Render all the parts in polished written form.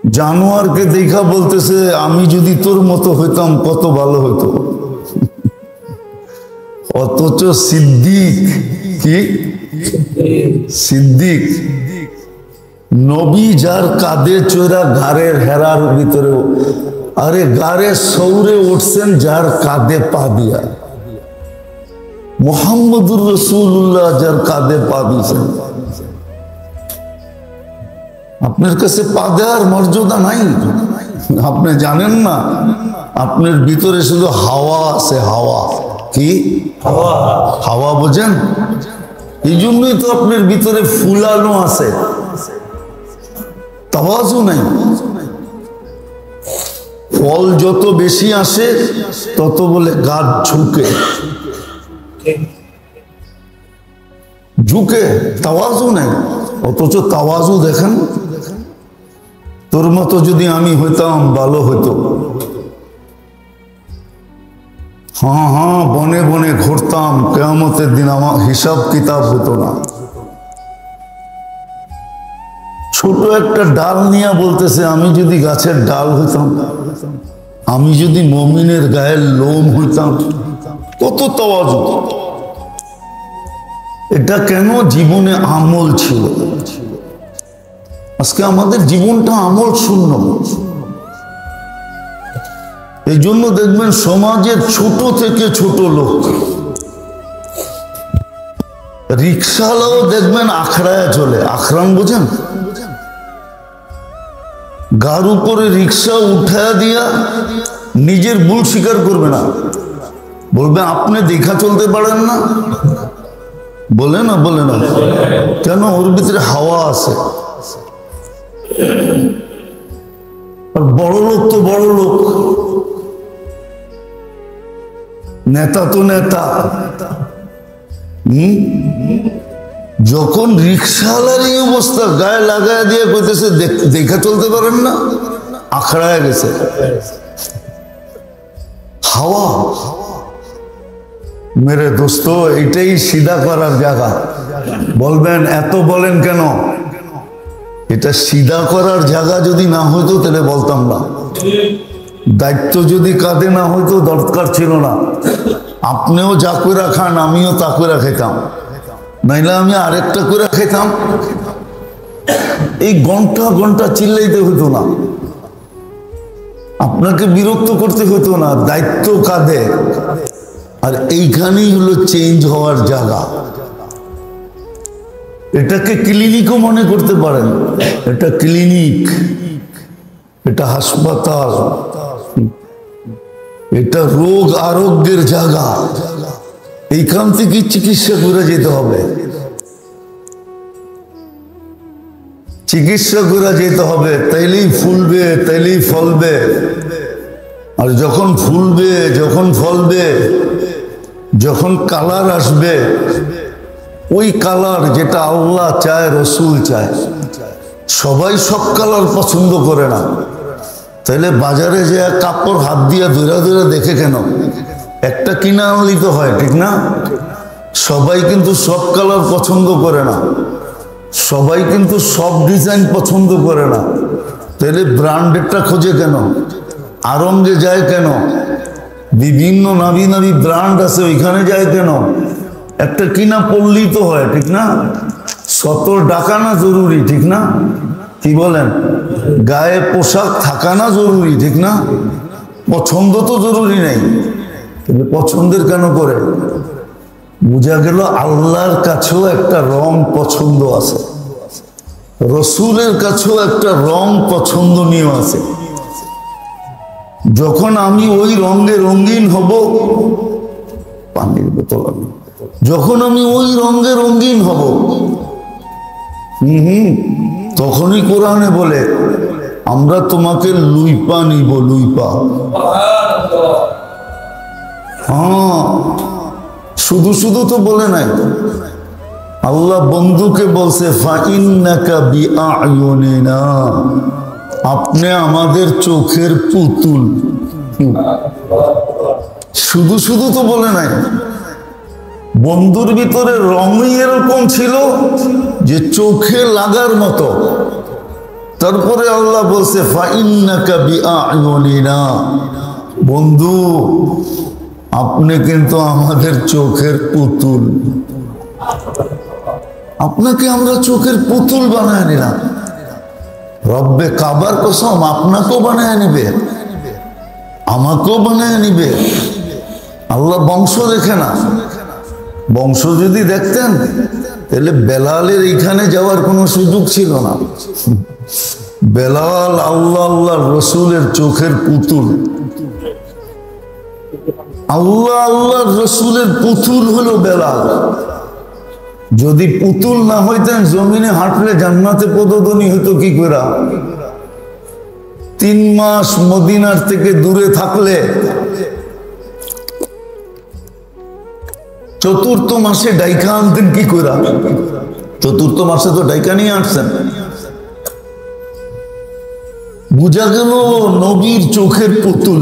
জানোয়ারকে দেখা বলতেছে আমি যদি তোর মতো হইতাম কত ভালো হইতো। অথচ সিদ্দিক কি সিদ্দিক নবী যার কাঁধে চড়া ঘাড়ের হেরার ভিতরে, আরে গাড়ে সৌরে উঠছেন যার কাঁধে পা দিয়া। মুহাম্মদুর রাসূলুল্লাহ যার কাঁধে পা দিয়েছেন। আপনার কাছে পা দেওয়ার মর্যাদা নাই, আপনি জানেন না। আপনার ভিতরে শুধু হাওয়া আছে, হাওয়া কি হাওয়া বোঝেন? এই জন্যই তো আপনার ভিতরে ফুলানো আছে, তাওয়াজু নাই। ফল যত বেশি আসে তত বলে গাছ ঝুঁকে ঝুঁকে, তাওয়াজু নাই। অথচ তাওয়াজু দেখেন, তোর মতো যদি আমি হইতাম ভালো হইতো। হ্যাঁ হ্যাঁ, বনে বনে ঘুরতাম, কিয়ামতের দিন আমার হিসাব কিতাব হতো না। ছোট একটা ডাল নিয়ে বলতেছে আমি যদি গাছের ডাল হইতাম, আমি যদি মুমিনের গায়ের লোম হইতাম। কত তাওয়াজু! এটা কেন? জীবনে আমল ছিল। আজকে আমাদের জীবনটা আমল শূন্য। এই জন্য দেখবেন সমাজের ছোট থেকে ছোট লোক, রিক্সাওয়ালাও দেখবেন আখড়ায় চলে। আখরান বোঝেন? গার উপরে রিক্সা উঠায়া দিয়া নিজের ভুল স্বীকার করবে না, বলবে আপনি দেখা চলতে পারেন না। বলে না, বলে না কেন? ওর ভিতরে হাওয়া আছে। আর বড় লোক তো বড় লোক, নেতা তো নেতা। যখন রিক্সাওয়ালার এই অবস্থা, গায়ে লাগায় দিয়ে কইতেছে দেখা চলতে পারেন না, আখড়ায় গেছে। হাওয়া। মেরে দোস্ত, এটাই সিধা করার জায়গা। বলবেন এত বলেন কেন? এটা সিধা করার জায়গা যদি না হইতো তাহলে বলতাম না। দায়িত্ব যদি কাঁধে না হইতো দরকার ছিল না। আপনিও যা করে খান, আমিও তা করে খেতাম, নাইলে আমি আরেকটা করে খেতাম। এই ঘন্টা ঘন্টা চিল্লাইতে হইতো না, আপনাকে বিরক্ত করতে হইতো না। দায়িত্ব কাঁধে। আর এইখানেই হলো চেঞ্জ হওয়ার জায়গা। এটাকে ক্লিনিকও মনে করতে পারেন। এটা ক্লিনিক, এটা হাসপাতাল, এটা রোগ আরোগ্যের জায়গা। এইখান থেকে চিকিৎসা করে যেতে হবে, চিকিৎসা করে যেতে হবে। তাইলেই ফুলবে, তাইলেই ফলবে। আর যখন ফুলবে, যখন ফলবে, যখন কালার আসবে, ওই কালার যেটা আল্লাহ চায়, রসুল চায়। সবাই সব কালার পছন্দ করে না। তাইলে বাজারে যে কাপড় হাত দিয়া ধরে ধরে দেখে কেন? একটা কিনা আনলেই তো হয়, ঠিক না? সবাই কিন্তু সব কালার পছন্দ করে না, সবাই কিন্তু সব ডিজাইন পছন্দ করে না। তাহলে ব্র্যান্ডেরটা খোঁজে কেন? আরঙ্গে যায় কেন? বিভিন্ন নামি নামি ব্র্যান্ড আছে, ওইখানে যায় কেন? একটা কিনা পড়লেই তো হয়, ঠিক না? সতর ডাকা না জরুরি, ঠিক না? কি বলেন? গায়ে পোশাক থাকা না জরুরি, ঠিক না? পছন্দ তো জরুরি নেই, কিন্তু পছন্দের কেন করে? বোঝা গেল আল্লাহর কাছেও একটা রং পছন্দ আছে, রসুলের কাছেও একটা রং পছন্দনীয় আছে। যখন আমি ওই রঙে রঙিন হব, পানির বোতল আমি, যখন আমি ওই রঙে রঙিন হব, তখনই কোরআনে বলে আমরা তোমাকে লুইপা নিব, লুইপা। হ্যাঁ, শুধু শুধু তো বলে নাই, আল্লাহ বন্ধুকে বলছে ফাইন্নাকা বিআয়ুনিনা, আপনি আমাদের চোখের পুতুল। শুধু শুধু তো বলে নাই। বন্ধুর ভিতরে রঙই এরকম ছিল যে চোখে লাগার মতো। তারপরে আল্লাহ বলছে ফাইন্নাকা বিআইউনিনা, বন্ধু আপনি কিন্তু আমাদের চোখের পুতুল, আপনাকে আমরা চোখের পুতুল বানায় নিলাম। রব্বে কাবার কসম, আপনাকেও বানায় নিবে, আমাকেও বানায় নিবে। আল্লাহ বংশ দেখে না, বংশ যদি দেখতেন তাহলে বেলালের এখানে যাওয়ার কোনো সুযোগ ছিল না। বেলাল আল্লাহ আল্লাহর রসুলের চোখের পুতুল, আল্লাহ আল্লাহর রসুলের পুতুল হলো বেলাল। যদি পুতুল না হইতেন জমিনে হাঁটলে জান্নাতে পদধ্বনি হইতো কি করে? 3 মাস মদিনার থেকে দূরে থাকলে 4th মাসে ডাইকা আনতেন কি করে? 4th মাসে তো ডাইকা নিয়ে আসছেন। বুঝা গেল নবীর চোখের পুতুল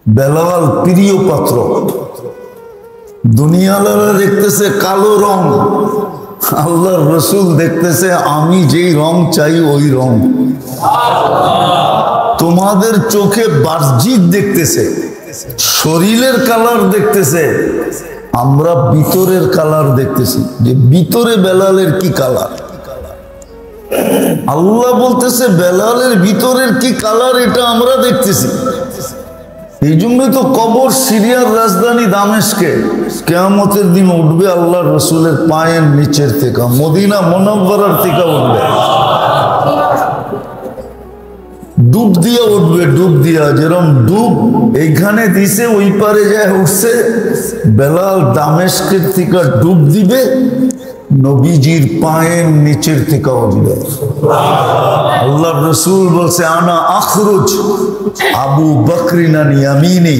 বেলাল প্রিয় পাত্র। দুনিয়ালারা দেখতেছে কালো রং, আল্লাহর রসুল দেখতেছে আমি যেই রং চাই ওই রং। তোমাদের চোখে বাহ্যিক দেখতেছে, শরীরের কালার দেখতেছে, আমরা ভিতরের কালার দেখতেছি, যে ভিতরে বেলালের কি কালার। আল্লাহ বলতেছে বেলালের ভিতরের কি কালার এটা আমরা দেখতেছি। এই জন্যই তো কবর সিরিয়ার রাজধানী দামেস্কে কিয়ামতের দিন উঠবে আল্লাহর রসুলের পায়ের নিচের থেকে, মদিনা মুনাওয়ারার থেকে উঠবে, ডুব দিয়া উঠবে, ডুব দিয়া। যেরকম ডুব এইখানে দিছে ওই পারে যায় উঠছে, বেলাল দামেস্কের থেকে ডুব দিবে, নবীজির পায়ের নিচের থেকে উঠবে। আল্লাহর রাসূল বলছে আনা আখরুজ আবু বকরিন আন ইয়ামিনি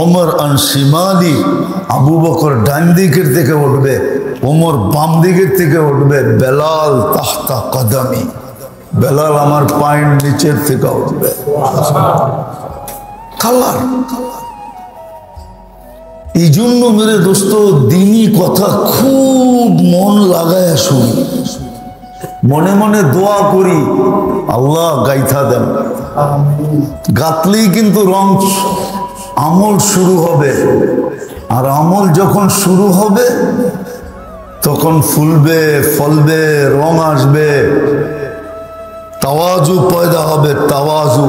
ওমর আন শিমালি। আবু বকর ডান দিকের থেকে উঠবে, ওমর বাম দিকের থেকে উঠবে, বেলাল তাহতা কদমি, বেলাল আমার পায়ের নিচের থেকে উঠবে। কালার। এই জন্য মেরে দোস্ত দিনী কথা খুব মন লাগায় শুনি, মনে মনে দোয়া করি আল্লাহ গাইথা দেন। গাতলেই কিন্তু রং আমল শুরু হবে, আর আমল যখন শুরু হবে তখন ফুলবে ফলবে, রং আসবে, তাওয়াজু পয়দা হবে, তাওয়াজু।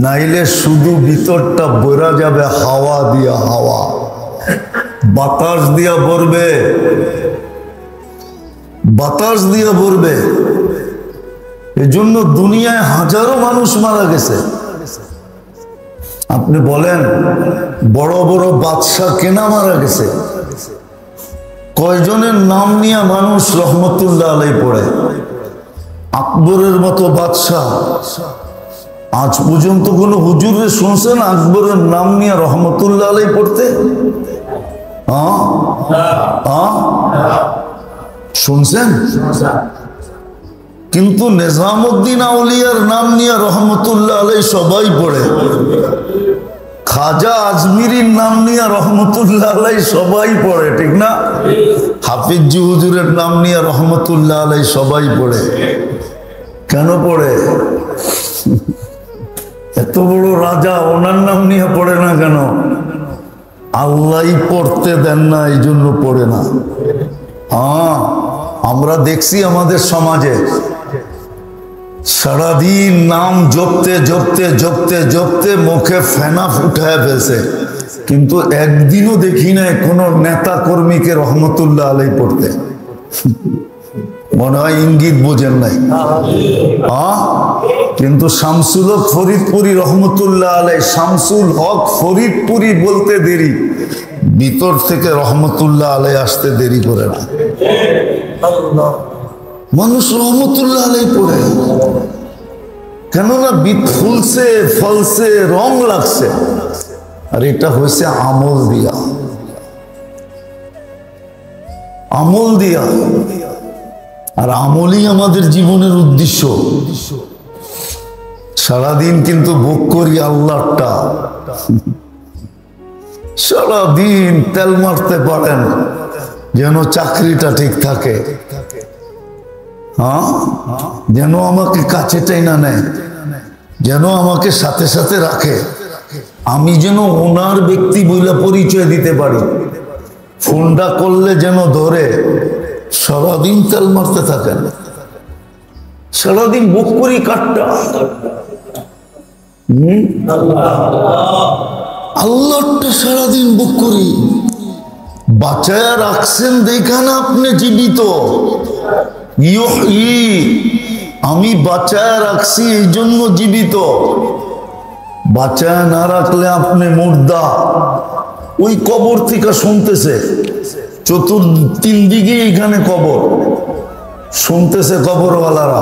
নাইলে শুধু ভিতরটা বইরা যাবে হাওয়া দিয়া, হাওয়া বাতাস দিয়া ভরবে, বাতাস দিয়া ভরবে। এজন্য দুনিয়ায় হাজারো মানুষ মারা গেছে। আপনি বলেন বড় বড় বাদশাহ কেনা মারা গেছে? কয়জনের নাম নিয়ে মানুষ রহমতুল্লাহ আলাই পড়ে? আকবরের মতো বাদশাহ আজ পর্যন্ত কোন হুজুরে শুনছেন আকবরের নাম নিয়ে রহমতুল্লাহ আলাই পড়তে? শুনছেন? কিন্তু নিজামুদ্দিন আউলিয়ার নাম নিয়ে রহমতুল্লাহ আলাই সবাই পড়ে, খাজা আজমিরির নাম নিয়ে রহমতুল্লাহ আলাই সবাই পড়ে, ঠিক না? হাফিজ হুজুরের নাম নিয়ে রহমতুল্লাহ আলাই সবাই পড়ে। কেন পড়ে? এত বড় রাজা, ওনার নাম নিয়ে পড়ে না কেন? আল্লাহই পড়তে দেন না, এই জন্য পড়ে না। আমরা দেখছি আমাদের সমাজে সারাদিন নাম জপতে জপতে জপতে জপতে মুখে ফেনা ফুটায় ফেলছে, কিন্তু একদিনও দেখি নাই কোনো নেতা কর্মীকে রহমতুল্লাহ আলাই পড়তে। মনে হয় ইঙ্গিত বোঝেন নাই। কিন্তু শামসুল হক ফরিদপুরি রহমতুল্লাহ আলাই, শামসুল হক ফরিদপুরি বলতে দেরি, ভিতর থেকে রহমতুল্লাহ আলাই আসতে দেরি করে না। মানুষ রহমতুল্লাহ আলাই পড়ে, কেননা বিত ফুলছে ফলছে রং লাগছে, আর এটা হয়েছে আমল দিয়া, আমল দিয়া। আর আমলই আমাদের জীবনের উদ্দেশ্য। সারাদিন কিন্তু ভোগ করি আল্লাহটা, সারাদিন তেল মারতে পারেন যেন চাকরিটা ঠিক থাকে। হ্যাঁ, যেন আমাকে কাছে টাইনা নেয়, যেন আমাকে সাথে সাথে রাখে, আমি যেন ওনার ব্যক্তি বইলা পরিচয় দিতে পারি। ফোনটা করলে যেন ধরে, সারাদিন তেল মারতে থাকেন, সারাদিন বুক করি কাটটা। আল্লাহটা সারাদিন বুক করি, বাঁচায়া রাখছেন দেখান আপনি জীবিত। আমি বাঁচায়া রাখছি এই জন্য জীবিত, বাঁচায়া না রাখলে আপনি মুর্দা। ওই কবর থেকে শুনতেছে, তিন দিকে এখানে কবর শুনতেছে কবরওয়ালারা,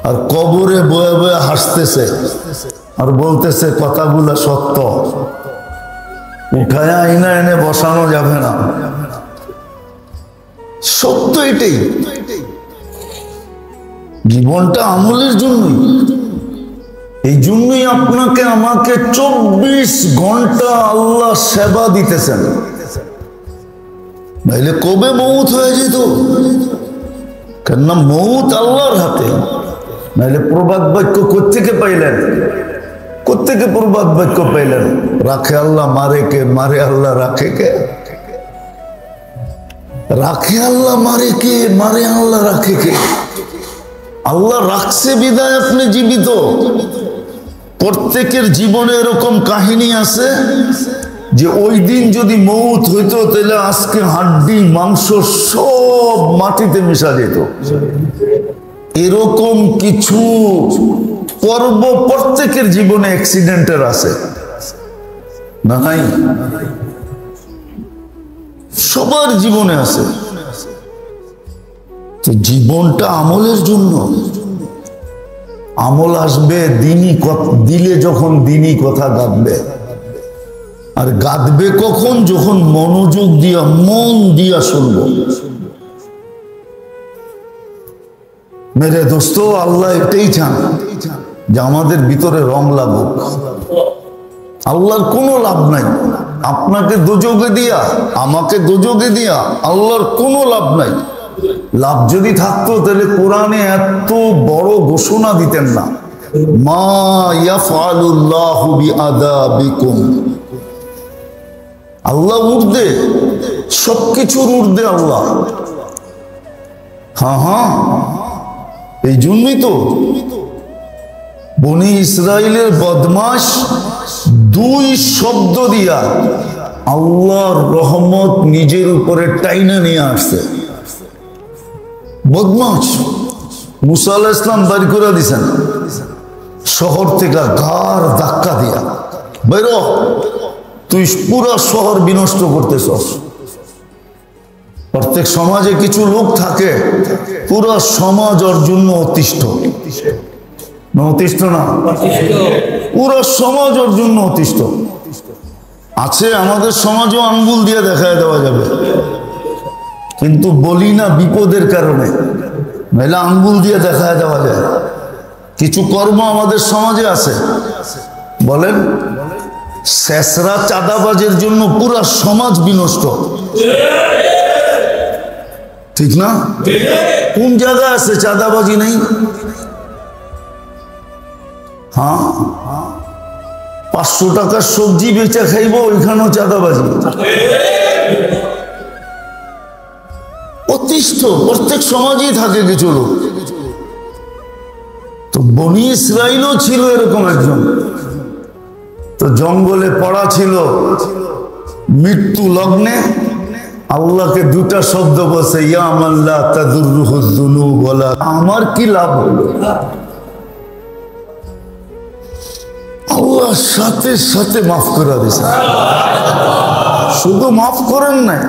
আর কবরে বয়ে বয়ে হাসতেছে আর বলতেছে কথাগুলো সত্য, উঠায় আইনা এনে বসানো যাবে না। সত্য এটাই, জীবনটা আমলের জন্যই। এই জন্যই আপনাকে আমাকে 24 ঘন্টা আল্লাহ সেবা দিতেছেন, নাইলে কবে মৌত হয়ে যেত। কেননা মৌত আল্লাহর হাতে। নাইলে প্রবাদ বাক্য কোত্থেকে পাইলেন? কোত্থেকে প্রবাদ বাক্য পাইলেন? রাখে আল্লাহ মারে কে, মারে আল্লাহ রাখে কে? রাখে আল্লাহ মারে কে, মারে আল্লাহ রাখে কে? আল্লাহ রাখছে বিদায় আপনি জীবিত। প্রত্যেকের জীবনে এরকম কাহিনী আছে যে ওই দিন যদি মৌত হইতো তাহলে আজকে হাড্ডি মাংস সব মাটিতে মিশা যেত। এরকম কিছু পর্ব প্রত্যেকের জীবনে অ্যাক্সিডেন্টের আছে না? নাই? সবার জীবনে আছে। তো জীবনটা আমলের জন্য। আমল আসবে দিলে যখন দিনই কথা গাঁদবে। আর গাঁদবে কখন? যখন মনোযোগ দিয়া, মন দিয়া শুনবো। মেরে দোস্ত, আল্লাহ এটাই চান যে আমাদের ভিতরে রং লাগুক। আল্লাহর কোনো লাভ নাই আপনাকে দোজগে দিয়া, আমাকে দোজগে দিয়া, আল্লাহর কোনো লাভ নাই। লাভ যদি থাকতো তাহলে কোরআনে এত বড় ঘোষণা দিতেন না, মা ইয়াফআলুল্লাহু বিআযাবিকুম। আল্লাহ উর্দে, সবকিছুর উর্দে আল্লাহ। হ্যাঁ, এই জন্যই তো বনি ইসরাইলের বদমাশ 2 শব্দ দিয়া আল্লাহর রহমত নিজের উপরে টাইনা নিয়ে আসছে। বদমাশ মুসা আলাইহিস সালাম বের করে দিয়েছেন শহর থেকে, ঘাড় ধাক্কা দিয়া, বেরো, তুই পুরো শহর বিনষ্ট করতেছস। প্রত্যেক সমাজে কিছু লোক থাকে পুরো সমাজ ওর জন্য অতিষ্ঠ। অতিষ্ঠ না? পুরো সমাজ ওর জন্য অতিষ্ঠ আছে। আমাদের সমাজও আঙ্গুল দিয়ে দেখায় দেওয়া যাবে, কিন্তু বলি না বিপদের কারণে, নাহলে আঙ্গুল দিয়ে দেখায় দেওয়া যায়। কিছু কর্ম আমাদের সমাজে আছে, বলেন শেষরা চাঁদাবাজের জন্য পুরা সমাজ বিনষ্ট, ঠিক না? কোন জায়গায় আছে চাঁদাবাজি নেই? হ্যাঁ, 500 টাকার সবজি বেচা খাইব, ওইখানেও চাঁদাবাজি। অতিষ্ঠ প্রত্যেক সমাজেই থাকে কিছু লোক। তো বনি ইসরাইলও ছিল এরকম একজন। তো জঙ্গলে পড়া ছিল, মৃত্যু লগ্নে আল্লাহকে 2টা শব্দ বসে, ইয়া মান লা তাদুররুহু যুনুব ওয়ালা, আমার কি লাভ হলো? আল্লাহ সাথে সাথে মাফ করে দিয়েছেন। শুধু মাফ করেন নাই,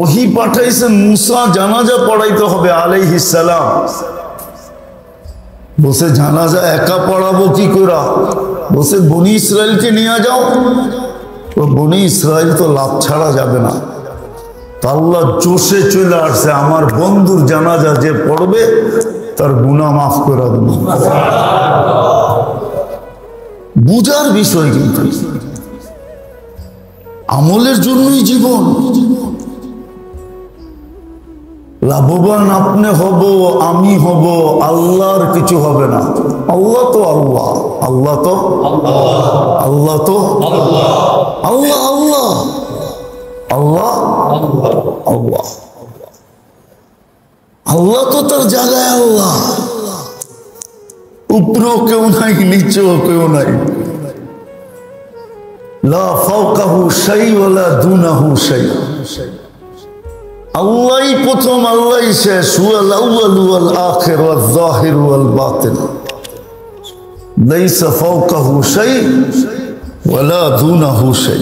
ওহী পাঠাইছেন মুসা জানাজা পড়াইতে হবে আলাইহিস সালাম। বসে জানাজা একা পড়াবো কি করে? বসে বনি ইসরাইলকে নিয়ে যাও। তো বনি ইসরাইল তো লাভ ছাড়া যাবে না। আল্লাহ জোশে চলে আসছে, আমার বন্ধুর জানাজা যে পড়বে তার গুনাহ মাফ করে দেব। বুঝার বিষয়, কিন্তু আমলের জন্যই জীবন। লাভবান আপনি হব, আমি হব, আল্লাহর কিছু হবে না। আল্লাহ তো আল্লাহ, আল্লাহ তো আল্লাহ তো আল্লাহ, আল্লাহ আল্লাহ আল্লাহ আল্লাহ তো তার জায়গায় আল্লাহ, উপরেও কেউ নাই, নিচেও কেউ নাই। লা ফাওকাহু শাই ওয়ালা দুনাহু শাই। আল্লাহই প্রথম, আল্লাহই শেষ। হুয়াল আউয়ালু ওয়াল আখির ওয়াল যাহির ওয়াল বাতিন। লাইসা ফাওকাহু শাই ওয়ালা দুনাহু শাই।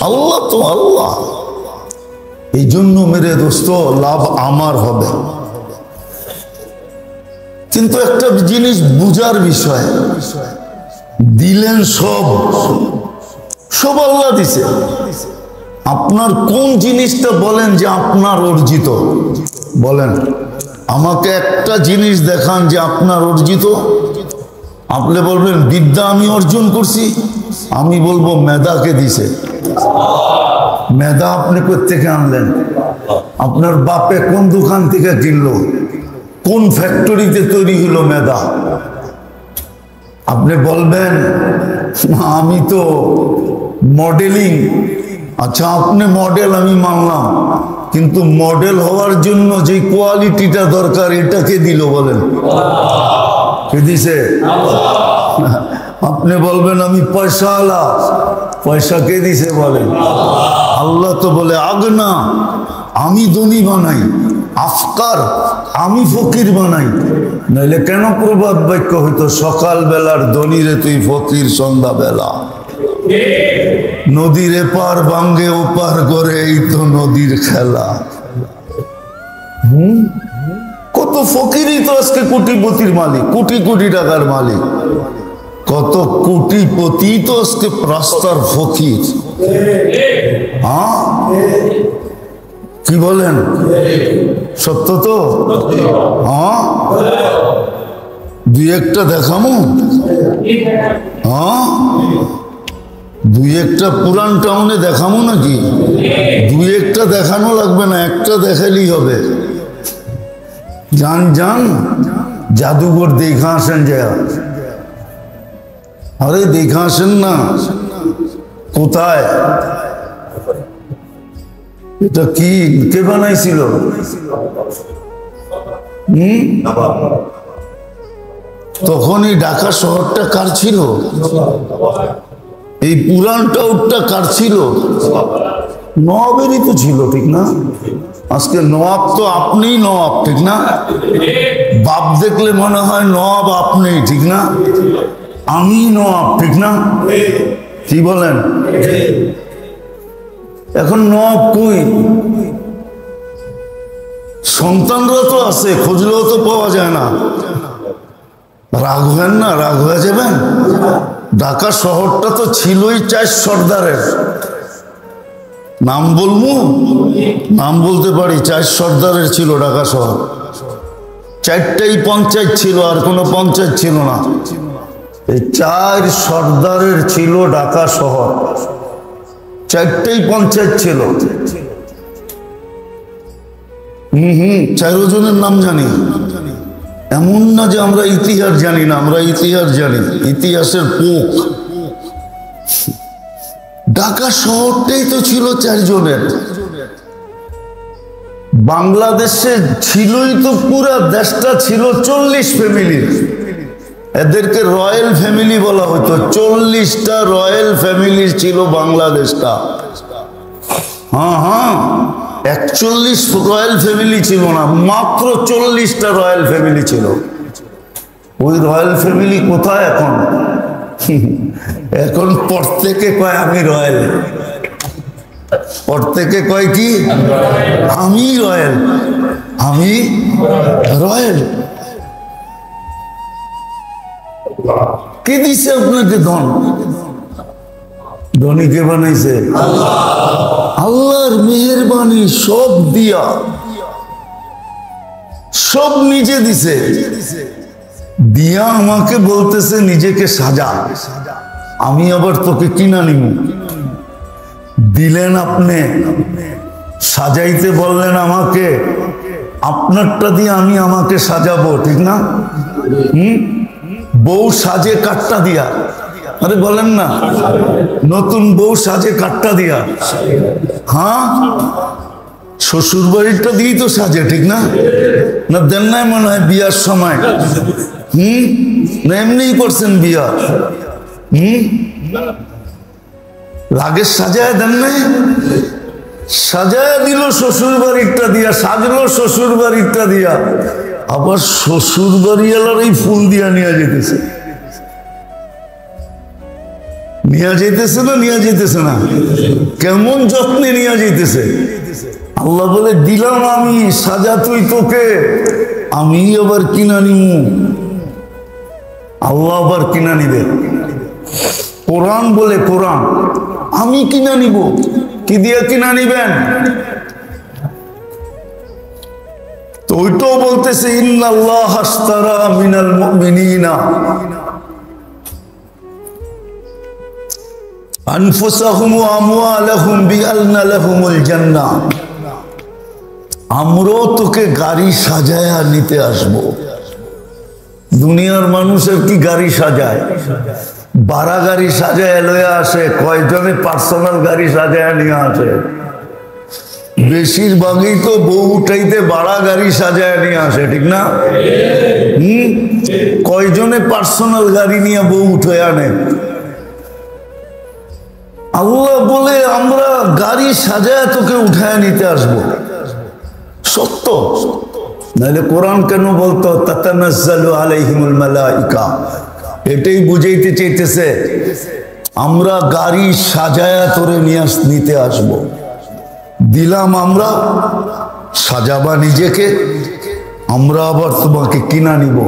আল্লাহ তো আল্লাহ। এই জন্য মেরে দোস্ত, লাভ আমার হবে, কিন্তু একটা জিনিস বুঝার বিষয়, দিলেন সব সব আল্লাহ দিছে। আপনার কোন জিনিসটা বলেন যে আপনার অর্জিত? বলেন আমাকে একটা জিনিস দেখান যে আপনার অর্জিত। আপনি বলবেন বিদ্যা আমি অর্জন করছি, আমি বলবো মেধাকে দিছে। মেধা আপনি কোত্থেকে আনলেন? আপনার বাপে কোন দোকান থেকে কিনলো? কোন ফ্যাক্টরিতে তৈরি হলো মেধা? আপনি বলবেন আমি তো মডেলিং। আচ্ছা, আপনি মডেল, আমি মানলাম, কিন্তু মডেল হওয়ার জন্য যে কোয়ালিটিটা দরকার এটা কে দিল বলেন? কে দিছে? আপনি বলবেন আমি পয়সাওয়ালা, পয়সা কে দিছে বলেন? আল্লাহ তো বলে আগনা, আমি ধনী বানাই, আফকার আমি ফকির বানাই। নাইলে কেন প্রবাদ বাক্য হইতো সকাল বেলার ধনীরে তুই ফকির, সন্ধ্যা বেলা নদীর এপার ভাঙ্গে ওপার করে, এই তো নদীর খেলা। কত ফকিরই তো আজকে কোটিপতির মালিক, কোটি কোটি টাকার মালিক। কত কোটিপতি তো আজকে রাস্তার ফকির। হ্যাঁ, কি বলেন? সত্য তো? হ্যাঁ, দুই একটা দেখামো। হ্যাঁ, দুই একটা পুরান টাউনে দেখামো নাকি? দুই একটা দেখানো লাগবে না, একটা দেখালেই হবে। যান যান জাদুঘর দেখা আসেন। যা, আরে দেখা আসেন না। কোথায়? এটা কি, কে বানাইছিল? তখন এই ঢাকা শহরটা কার ছিল? এই পুরান টাউনটা কার ছিল? নবাবেরই তো ছিল, ঠিক না? আজকে নবাব তো আপনিই নবাব, ঠিক না? বাপ দেখলে মনে হয় নবাব আপনি, ঠিক না? আমি নবাব, ঠিক না? কি বলেন? এখন নবাব কই? সন্তানরা তো আছে, খুঁজলেও তো পাওয়া যায় না। রাগ হবেন না, রাগ হয়ে যাবেন। ঢাকা শহরটা তো ছিলই 4 সর্দারের। নাম বলবো? নাম বলতে পারি। 4 সর্দারের ছিল ঢাকা শহর। 4টাই পঞ্চায়েত ছিল, আর কোনো পঞ্চায়েত ছিল না। এই 4 সর্দারের ছিল ঢাকা শহর। 4টাই পঞ্চায়েত ছিল। 4 জনের নাম জানি। এমন না যে আমরা ইতিহাস জানি না, আমরা ইতিহাস জানি, ইতিহাসের পোক। ঢাকা শহরটাই তো ছিল 4 জনের। বাংলাদেশে ছিলই তো, পুরা দেশটা ছিল 40 ফ্যামিলির। এদেরকে রয়্যাল ফ্যামিলি বলা হতো। 40টা রয়্যাল ফ্যামিলি ছিল বাংলাদেশটা। হ্যাঁ হ্যাঁ, 41 রয়্যাল ফ্যামিলি ছিল না, মাত্র 40টা রয়্যাল ফ্যামিলি ছিল। ওই রয়্যাল ফ্যামিলি কোথায় এখন? এখন প্রত্যেকে কয় আমি রয়্যাল। প্রত্যেকে কয় কি? আমি রয়্যাল, আমি রয়্যাল। কে দিছে আপনাকে ধন? ধনী কে বানাইছে? আল্লাহর মেহেরবানি। সব দিয়া, সব নিজে দিছে। দিয়া আমাকে বলতেছে নিজেকে সাজা, আমি আবার তোকে কিনা নিব। দিলেন আপনি, সাজাইতে বললেন আমাকে, আপনারটা দিয়ে আমি আমাকে সাজাবো, ঠিক না? বউ সাজে কাঠটা দিয়া, আরে বলেন না, নতুন বউ সাজে কাঠটা দিয়া। হ্যাঁ, শ্বশুর বাড়িটা দিয়েই তো সাজে, ঠিক না? না দেন নাই মনে হয় বিয়ার সময়? না এমনিই করছেন বিয়া? রাগে সাজায় দেন নাই? সাজায় দিল শ্বশুর বাড়িটা দিয়া, সাজলো শ্বশুর বাড়িটা দিয়া, আবার শ্বশুর বাড়িওয়ালার এই ফুল দিয়া নিয়ে যেতেছে। নিয়ে যেতেছে না নিয়ে যেতেছে না? কেমন যত্নে নিয়ে যেতেছে। আল্লাহ বলে দিলাম আমি সাজা, তুই তোকে, আমি আবার কিনা নিমু। আল্লাহ আবার কিনা নিবে। কোরআন বলে, কোরআন আমি কিনা নিব। কি দিয়ে কিনা নিবেন? তো ওইটাও বলতেছে ইন্নাল্লাহ আশতারা মিনাল মুমিনিনা আনফুসাহুম ওয়া আমওয়ালাহুম বিআন্না লাহুমুল জান্নাহ। আমরাও তোকে গাড়ি সাজায়া নিতে আসবো। দুনিয়ার মানুষের কি গাড়ি সাজায়? বাড়া গাড়ি সাজায় লয়ে আসে, কয়জনে পার্সোনাল গাড়ি সাজায় নিয়ে আসে। বেশিরভাগই তো বউ উঠাইতে বাড়া গাড়ি সাজায় নিয়ে আসে, ঠিক না? কয়জনে পার্সোনাল গাড়ি নিয়ে বউ উঠে আনে? আল্লাহ বলে আমরা গাড়ি সাজায় তোকে উঠায় নিতে আসবো। সত্য, নাহলে কোরআন কেন বলতো তাতানাজ্জালু আলাইহিমুল মালাইকা? এটাই বুঝাইতে চাইতেছে আমরা গাড়ি সাজায়া তোরে নিতে আসবো। দিলাম আমরা, সাজাবা নিজেকে, আমরা আবার তোমাকে কিনা নিব,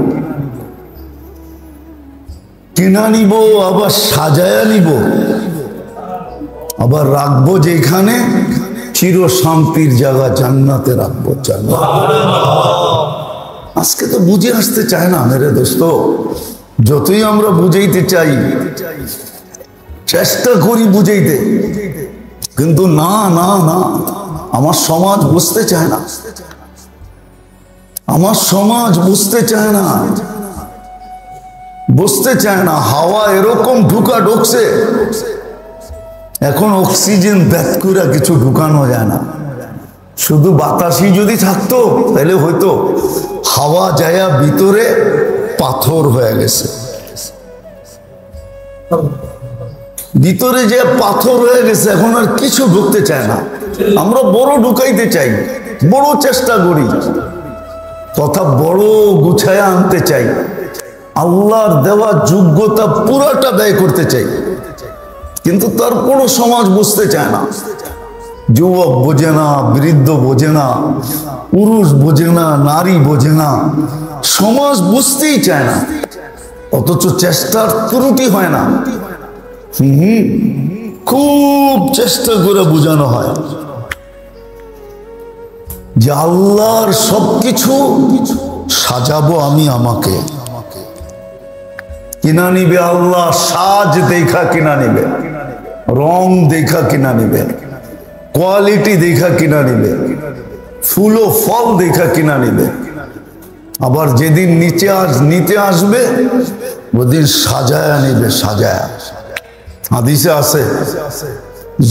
কিনা নিব, আবার সাজায়া নিব, আবার রাখবো যেখানে চির শান্তির জায়গা, জান্নাতে রাখবো। জান্নাত আজকে তো বুঝে আসতে চায় না মেরে দোস্ত। যতই আমরা বুঝাইতে চাই, চেষ্টা করি বুঝাইতে, কিন্তু না না না, আমার সমাজ বুঝতে চায় না, আমার সমাজ বুঝতে চায় না, বুঝতে চায় না। হাওয়া এরকম ঢুকছে, এখন অক্সিজেন ব্যাক করে কিছু ঢুকানো যায় না। শুধু বাতাসই যদি থাকতো তাহলে হয়তো, হাওয়া যায়া ভিতরে পাথর হয়ে গেছে, ভিতরে যে পাথর হয়ে গেছে, এখন আর কিছু ঢুকতে চায় না। আমরা বড় ঢুকাইতে চাই, বড় চেষ্টা করি, কথা বড় গুছায়া আনতে চাই, আল্লাহর দেওয়া যোগ্যতা পুরাটা ব্যয় করতে চাই, কিন্তু তারপরও সমাজ বুঝতে চায় না। যুবক বোঝে না, বৃদ্ধ বোঝে না, পুরুষ বোঝে না, নারী বোঝে না, সমাজ বুঝতেই চায় না। অথচ চেষ্টার ত্রুটি হয় না। খুব চেষ্টা করে বোঝানো হয় যে আল্লাহর সবকিছু সাজাবো আমি, আমাকে কিনা নিবে আল্লাহ। সাজ দেখা কিনা নিবে, রং দেখা কিনা নিবে, কোয়ালিটি দেখা কিনা নিবে, ফুল ও ফল দেখা কিনা নিবে। আবার যেদিন নিতে আসবে ওদিন সাজায়া নিবে, সাজায়া। হাদিসে আছে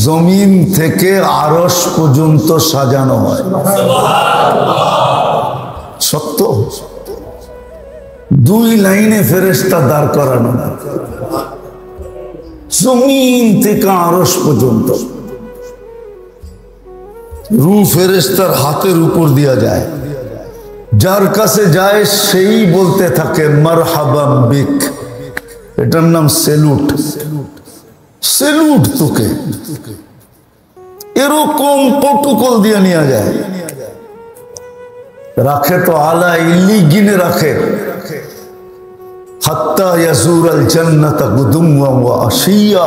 জমিন থেকে আরশ পর্যন্ত সাজানো হয়। সত্য, 2 লাইনে ফেরেশতা দাঁড় করানো, জমিন থেকে আরশ পর্যন্ত। রূহ ফেরেশতার হাতের উপর দিয়া যায়, যার কাছে যায় সেই বলতে থাকে মারহাবাম বিক। এটার নাম সেলুট। সেলুট তোকে, এরকম প্রটোকল দিয়ে নিয়ে যায়। রাখে তো আলা ইল্লিগিনে রাখে, হাত্তা ইয়াজুর আল জান্নাতা গুদুমওয়া ওয়া আশিয়া,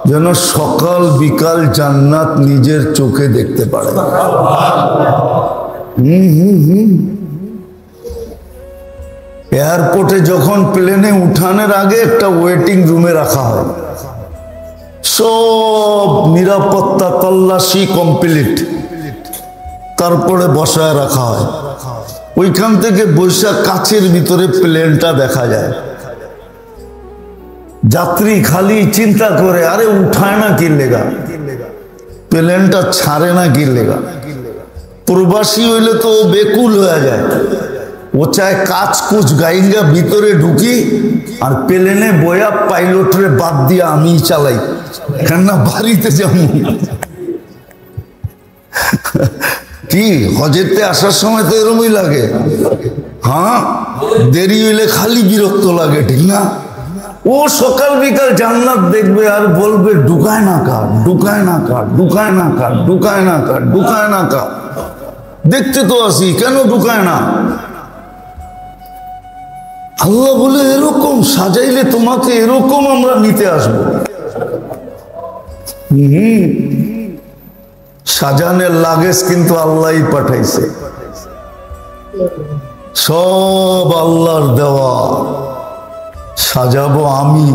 যেন সকাল বিকাল জান্নাত নিজের চোখে দেখতে পারে। এয়ারপোর্টে যখন প্লেনে উঠানোর আগে একটা ওয়েটিং রুমে রাখা হয়, সব নিরাপত্তা তল্লাশি কমপ্লিট, তারপরে বসায় রাখা হয়। ওইখান থেকে বৈশাখ কাচের ভিতরে প্লেনটা দেখা যায়। যাত্রী খালি চিন্তা করে, আরে উঠায় না কি লেগা, প্লেনটা ছাড়ে না কি লেগা। প্রবাসী হইলে তো বেকুল হয়ে যায়, ও চায় কাজ কুচ গাইঙ্গা ভিতরে ঢুকি আর প্লেনে বয়া পাইলটরে বাদ দিয়ে আমি চালাই, কেননা বাড়িতে যাবো। কি হজেতে আসার সময় তো এরমই লাগে। হ্যাঁ, দেরি হইলে খালি বিরক্ত লাগে, ঠিক না? ও সকাল বিকাল জান্নাত দেখবে আর বলবে ঢুকায় না কার, ঢুকায় না কার, ঢুকায় না কার, ঢুকায় না কার, ঢুকায় না কার। দেখতে তো আসি, কেন ঢুকায় না? আল্লাহ বলে এরকম সাজাইলে তোমাকে এরকম আমরা নিতে আসবো। সাজানের লাগেজ কিন্তু আল্লাহই পাঠাইছে, সব আল্লাহর দেওয়া। সাজাবো আমি,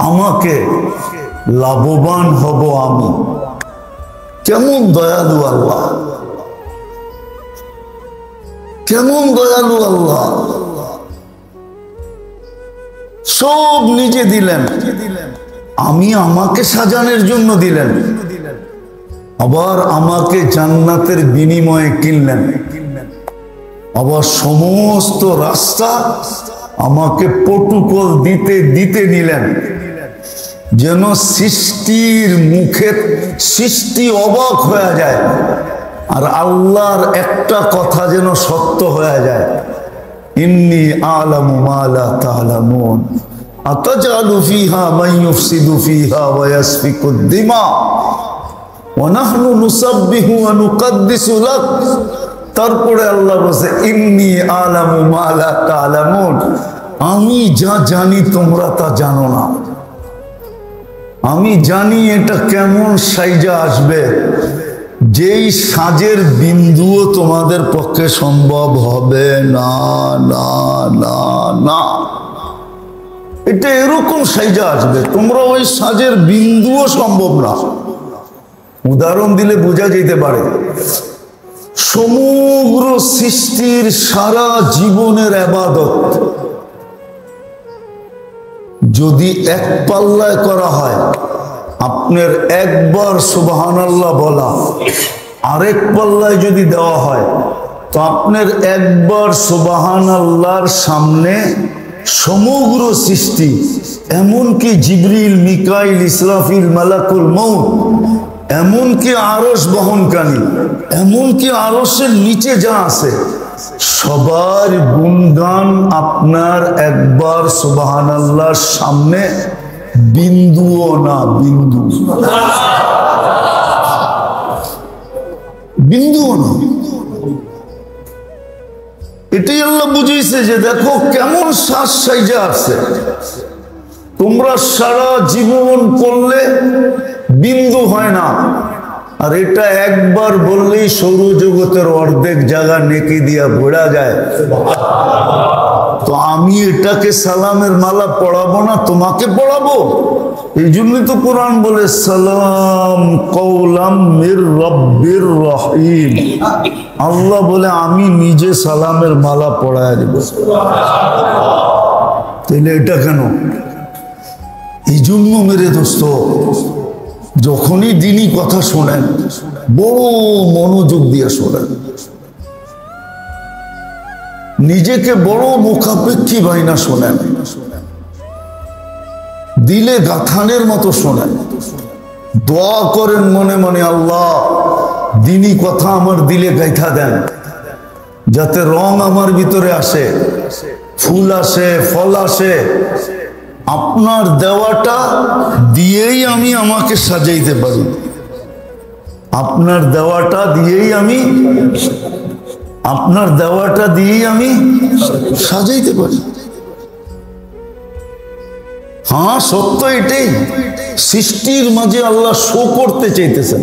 আমাকে লাভবান হব আমি। কেমন দয়ালু আল্লাহ, কেমন দয়ালু আল্লাহ। সব নিজে দিলেন, আমি আমাকে সাজানোর জন্য দিলেন, আবার আমাকে জান্নাতের বিনিময়ে কিনলেন, আবার সমস্ত রাস্তা আমাকে প্রটোকল দিতে দিতে নিলেন, যেন সৃষ্টির মুখে সৃষ্টি অবাক হয়ে যায় আর আল্লাহর একটা কথা যেন সত্য হয়ে যায়। ইন্নী আ'লামু মা লা তা'লামুন আতাজআলু ফীহা মান ইউফসিদু ফীহা ওয়া ইয়াসফিকুদ দিমা ওয়া নাহনু নুসাব্বিহু ওয়া নুকাদ্দিসু লাক। তারপরে আল্লাহ বলেছে ইন্নী আ'লামু মা লা তা'লামুন, আমি যা জানি তোমরা তা জানো না। আমি জানি এটা কেমন সাইজা আসবে, যেই সাজের বিন্দুও তোমাদের পক্ষে সম্ভব হবে না, না, না, না। এটা এরকম সাইজা আসবে, তোমরা ওই সাজের বিন্দুও সম্ভব না। উদাহরণ দিলে বোঝা যেতে পারে, সমগ্র সৃষ্টির সারা জীবনের ইবাদত যদি এক পাল্লায় করা হয়, আপনার একবার সুবহানাল্লাহ বলা আরেক পাল্লায় যদি দেওয়া হয়, তো আপনার একবার সুবহানাল্লাহর সামনে সমগ্র সৃষ্টি, এমনকি জিবরিল, মিকাইল, ইসরাফিল, মালাকুল মউত, এমনকি আরশ বহনকারী, এমনকি আরশের নিচে যা আছে সবার গুণগান আপনার একবার সুবহানাল্লাহর সামনে বিন্দুও না, বিন্দু, বিন্দুও না। এটাই আল্লাহ বুঝিয়েছে যে দেখো কেমন শ্বাস সাইজা আছে, তোমরা সারা জীবন করলে বিন্দু হয় না, আর এটা একবার বললেই সৌরজগতের অর্ধেক জায়গা নেকি দিয়া ভরা যায়। তো আমি এটাকে সালামের মালা পড়াবো না, তোমাকে পড়াবো। এই জন্যই তো কোরআন বলে সালাম কওলাম মির রব্বির রহিম। আল্লাহ বলে আমি নিজে সালামের মালা পড়ায় দেব। তাহলে এটা কেন? এই জন্য মেরে দোস্ত, যখনই দিনই কথা শোনেন বড় মনোযোগ দিয়ে শোনেন, নিজেকে বড় মুখাপেক্ষী ভাইনা শোনেন, দিলে গাথানের মতো শোনেন, দোয়া করেন মনে মনে, আল্লাহ দিনই কথা আমার দিলে গাইথা দেন, যাতে রং আমার ভিতরে আসে, ফুল আসে, ফল আসে, আপনার দেওয়াটা দিয়েই আমি আমাকে সাজাইতে পারি, আপনার দেওয়াটা দিয়েই আমি, আপনার দেওয়াটা দিয়েই আমি সাজাইতে পারি। হ্যাঁ, সত্য এটাই, সৃষ্টির মাঝে আল্লাহ শো করতে চাইতেছেন।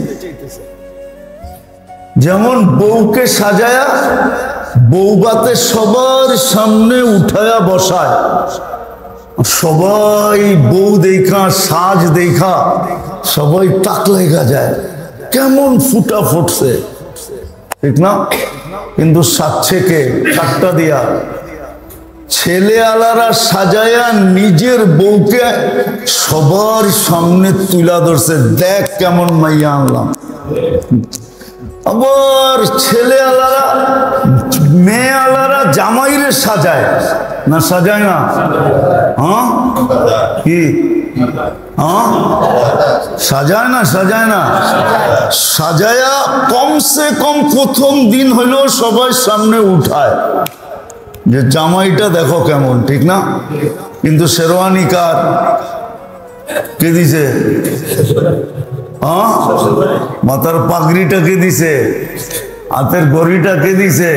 যেমন বউকে সাজায়া বউবাতে সবার সামনে উঠায়া বসায়, সবাই বউ দেখা, সাজ দেখা সবাই তাক লেগা যায়, কেমন ফুটা ফুটছে, ঠিক না? কিন্তু সাচ্ছে কে ঠাট্টা দিয়া ছেলে আলারা সাজায়া নিজের বউকে সবার সামনে তুলা ধরছে, দেখ কেমন মাইয়া আনলাম। আবার ছেলে আলারা মেয়ে আলারা জামাইরে সাজায় না, সাজায় না? হ্যাঁ কি সাজায় না? সাজায় না? সাজায়া কমসে কম প্রথম দিন হইলেও সবার সামনে উঠায় যে জামাইটা দেখো কেমন, ঠিক না? কিন্তু শেরওয়ানি কার কে দিছে? মাথার পাগড়িটা কে দিছে? হাতের গড়িটা কে দিছে?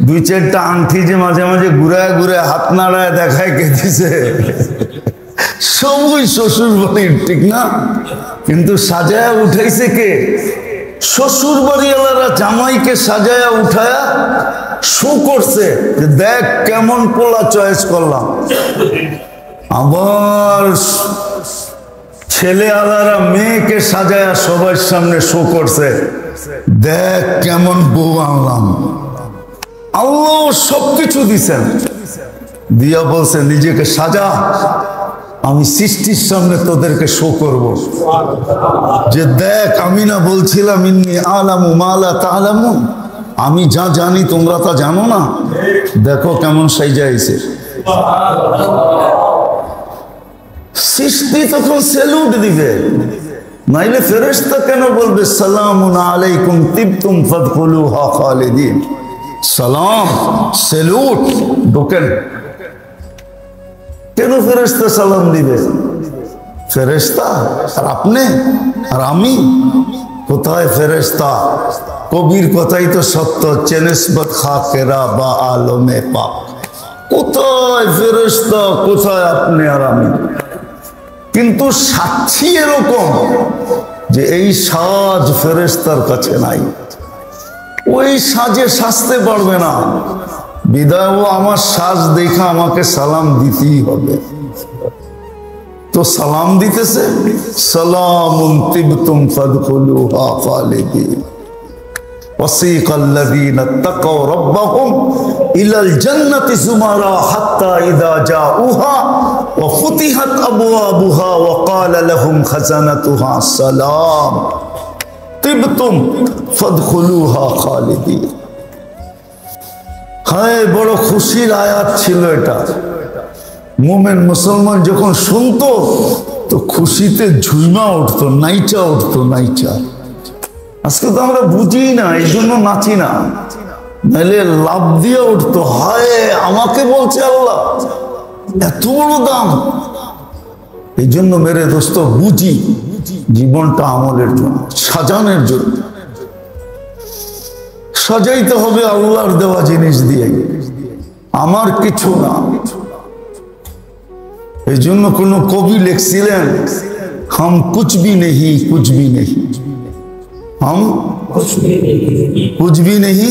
দুই চারটা আংটি যে মাঝে মাঝে ঘুরায় ঘুরায় হাত নাড়ায় দেখায় কে দিছে? সবই শ্বশুর বাড়ির, ঠিক না? কিন্তু সাজায়া উঠাইছে কে? শ্বশুর বাড়িওয়ালারা জামাইকে সাজায়া উঠায়া শো করছে যে দেখ কেমন পোলা চয়েস করলাম। আবার ছেলে আলারা মেয়েকে সাজায়া সবার সামনে শো করছে, দেখ কেমন বউ আনলাম। আল্লাহ সবকিছু দিছেন, দিয়া বলছে নিজেকে সাজা, আমি সৃষ্টির সামনে তোদেরকে শো করব যে দেখ আমি না বলছিলাম ইন্নী আলামু মা লা তা'লামুন, আমি যা জানি তোমরা তা জানো না, দেখো কেমন সাইজাইছে। সৃষ্টি তখন সেলুট দিবে, নাইলে ফেরেশতা কেন বলবে সালামুন আলাইকুম তিবতুম ফাদখুলুহা খালিদিন, সালাম সেলুট ঢোকেন। কেন ফেরেশতা সালাম দিবে? ফেরেশতা আর আপনি আর আমি? কোথায় ফেরেশতা? কবির কথাই তো সত্য, চেনসবত খাকেরা বা আলমে পাক। কোথায় ফেরেশতা, কোথায় আপনি আর আমি? কিন্তু সাক্ষী এরকম যে এই সাজ ফেরেশতার কাছে নাই, ওই সাজে সাজতে পারবে না, বিদায় ও আমার সাজ দেখা আমাকে সালাম দিতেই হবে। তো সালাম দিতেছে, সালামুন তিবতুম ফাদখুলুহা খালিদিন ওয়াসিকা আল্লাযীনা তাকাউ রাব্বাহুম ইলাল জান্নাতি যুমারা হাত্তা ইযা জাউহা ওয়া ফুতিহাত আবওয়াবুহা ওয়া ক্বালা লাহুম খাজানাতুহা সালাম তিবতুম ফাদখুলুহা খালিদিন। হায় বড় খুশির আয়াত ছিল এটা। মুমিন মুসলমান যখন শুনতো তো খুশিতে ঝুমা উঠতো, নাইচা উঠতো, নাইচা। আজকে তো আমরা বুঝি না, এই জন্য নাচি না, নাইলে লাভ দিয়ে উঠতো, হায় আমাকে বলছে আল্লাহ, এত বড় দাম। এই জন্য মেরে দোস্ত বুঝি জীবনটা আমলের জন্য, সাজানোর জন্য। সাজাইতে হবে আল্লাহর দেওয়া জিনিস দিয়ে, আমার কিছু না। এই জন্য কোন কবি লিখছিলেন, হাম কুছ ভি নেহি কুছ ভি নেহি, হাম কুছ ভি নেহি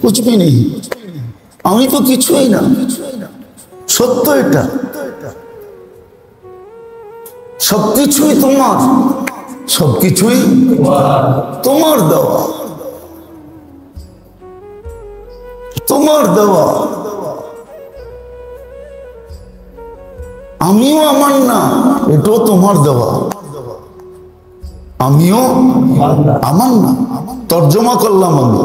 কুছ ভি নেহি, আমি তো কিছুই না। সত্য এটা, সবকিছুই তোমার, সবকিছুই তোমার দেওয়া, তোমার দেওয়া। আমিও আমার না, এটাও তোমার দেওয়া, আমিও আমার না। তর্জমা করলাম আমি।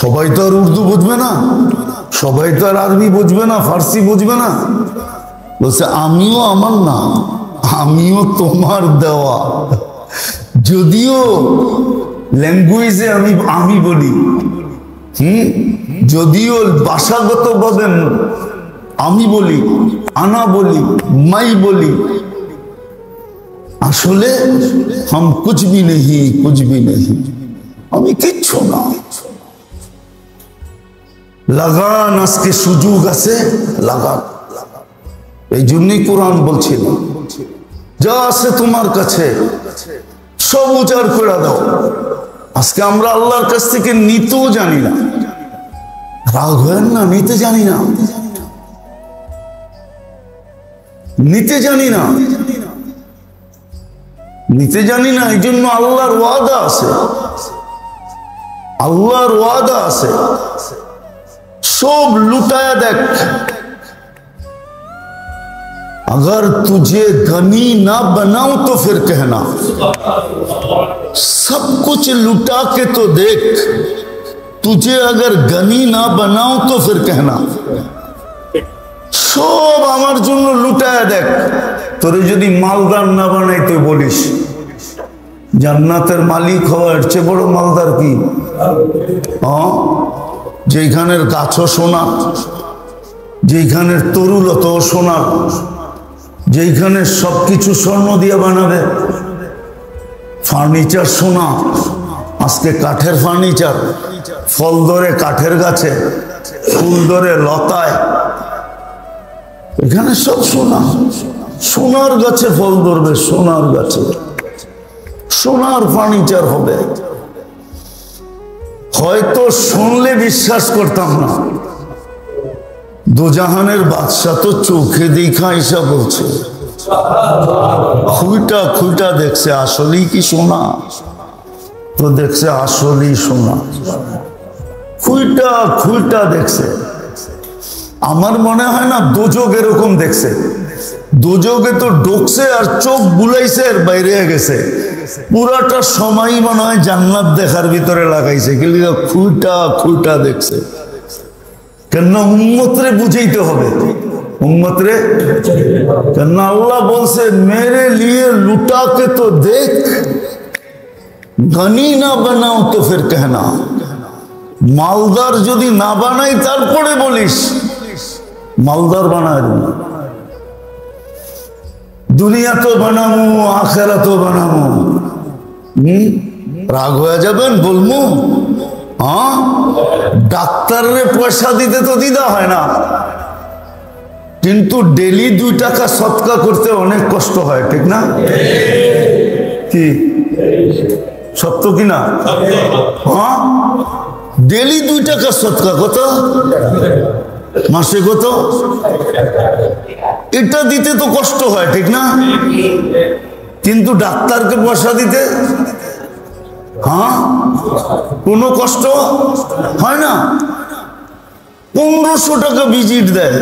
সবাই তো আর উর্দু বুঝবে না, সবাই তো আর আরবি বুঝবে না, ফার্সি বুঝবে না। বলছে আমিও আমার না, আমিও তোমার দেওয়া। যদিও ল্যাঙ্গুয়েজে আমি বলি, যদিও ভাষাগত ভাবে আমি বলি, আনা বলি, মাই বলি, আসলে হাম কুছ ভি নেহি কুছ ভি নেহি, আমি কিচ্ছু না। লাগান, আজকে সুযোগ আছে, লাগান। এই জন্যই কোরআন বলছিল যা আছে তোমার কাছে সব উজাড় করে দাও। আজকে আমরা আল্লাহর কাছ থেকে নিতেও জানি না, রাগ হয় না, নিতে জানি না, নিতে জানি না, নিতে জানি না। এই জন্য আল্লাহর ওয়াদা আছে, আল্লাহর ওয়াদা আছে, सब लुटाया देख। अगर तुझे धनी ना बनाऊं तो फिर कहना, सब कुछ लुटा के तो देख, तुझे अगर गनी ना बनाऊं तो फिर कहना। सब आमार जोन्नो लुटाया देख, तोरे यदि मालदार ना बानाई तो बोलिस জান্নাতের মালিক হওয়ার চেয়ে বড় মালদার কি? যেখানের গাছও সোনা, যেখানের তরুলত সোনা, যেখানে সবকিছু স্বর্ণ দিয়ে বানাবে, ফার্নিচার সোনা, আজকে কাঠের ফার্নিচার, ফল ধরে কাঠের গাছে, ফুল ধরে লতায়, এখানে সব সোনা। সোনার গাছে ফল ধরবে, সোনার গাছে সোনার ফার্নিচার হবে। হয়তো শুনলে বিশ্বাস করতাম না, দোজাহানের বাদশা তো চোখে দেখা এসা বলছে, খুঁটা খুঁটা দেখছে আসলেই কি সোনা, তো দেখছে আসলেই সোনা, খুঁটা খুঁটা দেখছে। আমার মনে হয় না দোজক এরকম দেখছে, দোজকে তো ঢুকছে আর চোখ বুলাইছে আর বাইরে গেছে, পুরাটা সময় মনে হয় জান্নাত দেখার ভিতরে লাগাইছে, কিন্তু খুঁটা খুঁটা দেখছে। কেন? উম্মতরে বুঝাইতে হবে, উম্মতরে। কেন? আল্লাহ বলছে মেরে লিয়ে লুটা কে তো দেখ, গনি না বানাও তো ফির कहना। মালদার যদি না বানাই তারপরে বলিস মালদার বানায় না। দুনিয়া তো বানাবো, আখেরা তো বানাবো। রাগ হয়ে যাবেন বলবো? হ্যাঁ, ডাক্তারের পয়সা দিতে তো দিদা হয় না, কিন্তু ডেলি 2 টাকা সৎকা করতে অনেক কষ্ট হয়, ঠিক না? কি সত্য কিনা? হ্যাঁ, ডেলি 2 টাকা সৎকা কত? মাসে কত? এটা দিতে তো কষ্ট হয়, ঠিক না? কিন্তু ডাক্তারকে পয়সা দিতে হ্যাঁ কোনো কষ্ট হয় না। 1500 টাকা ভিজিট দেয়,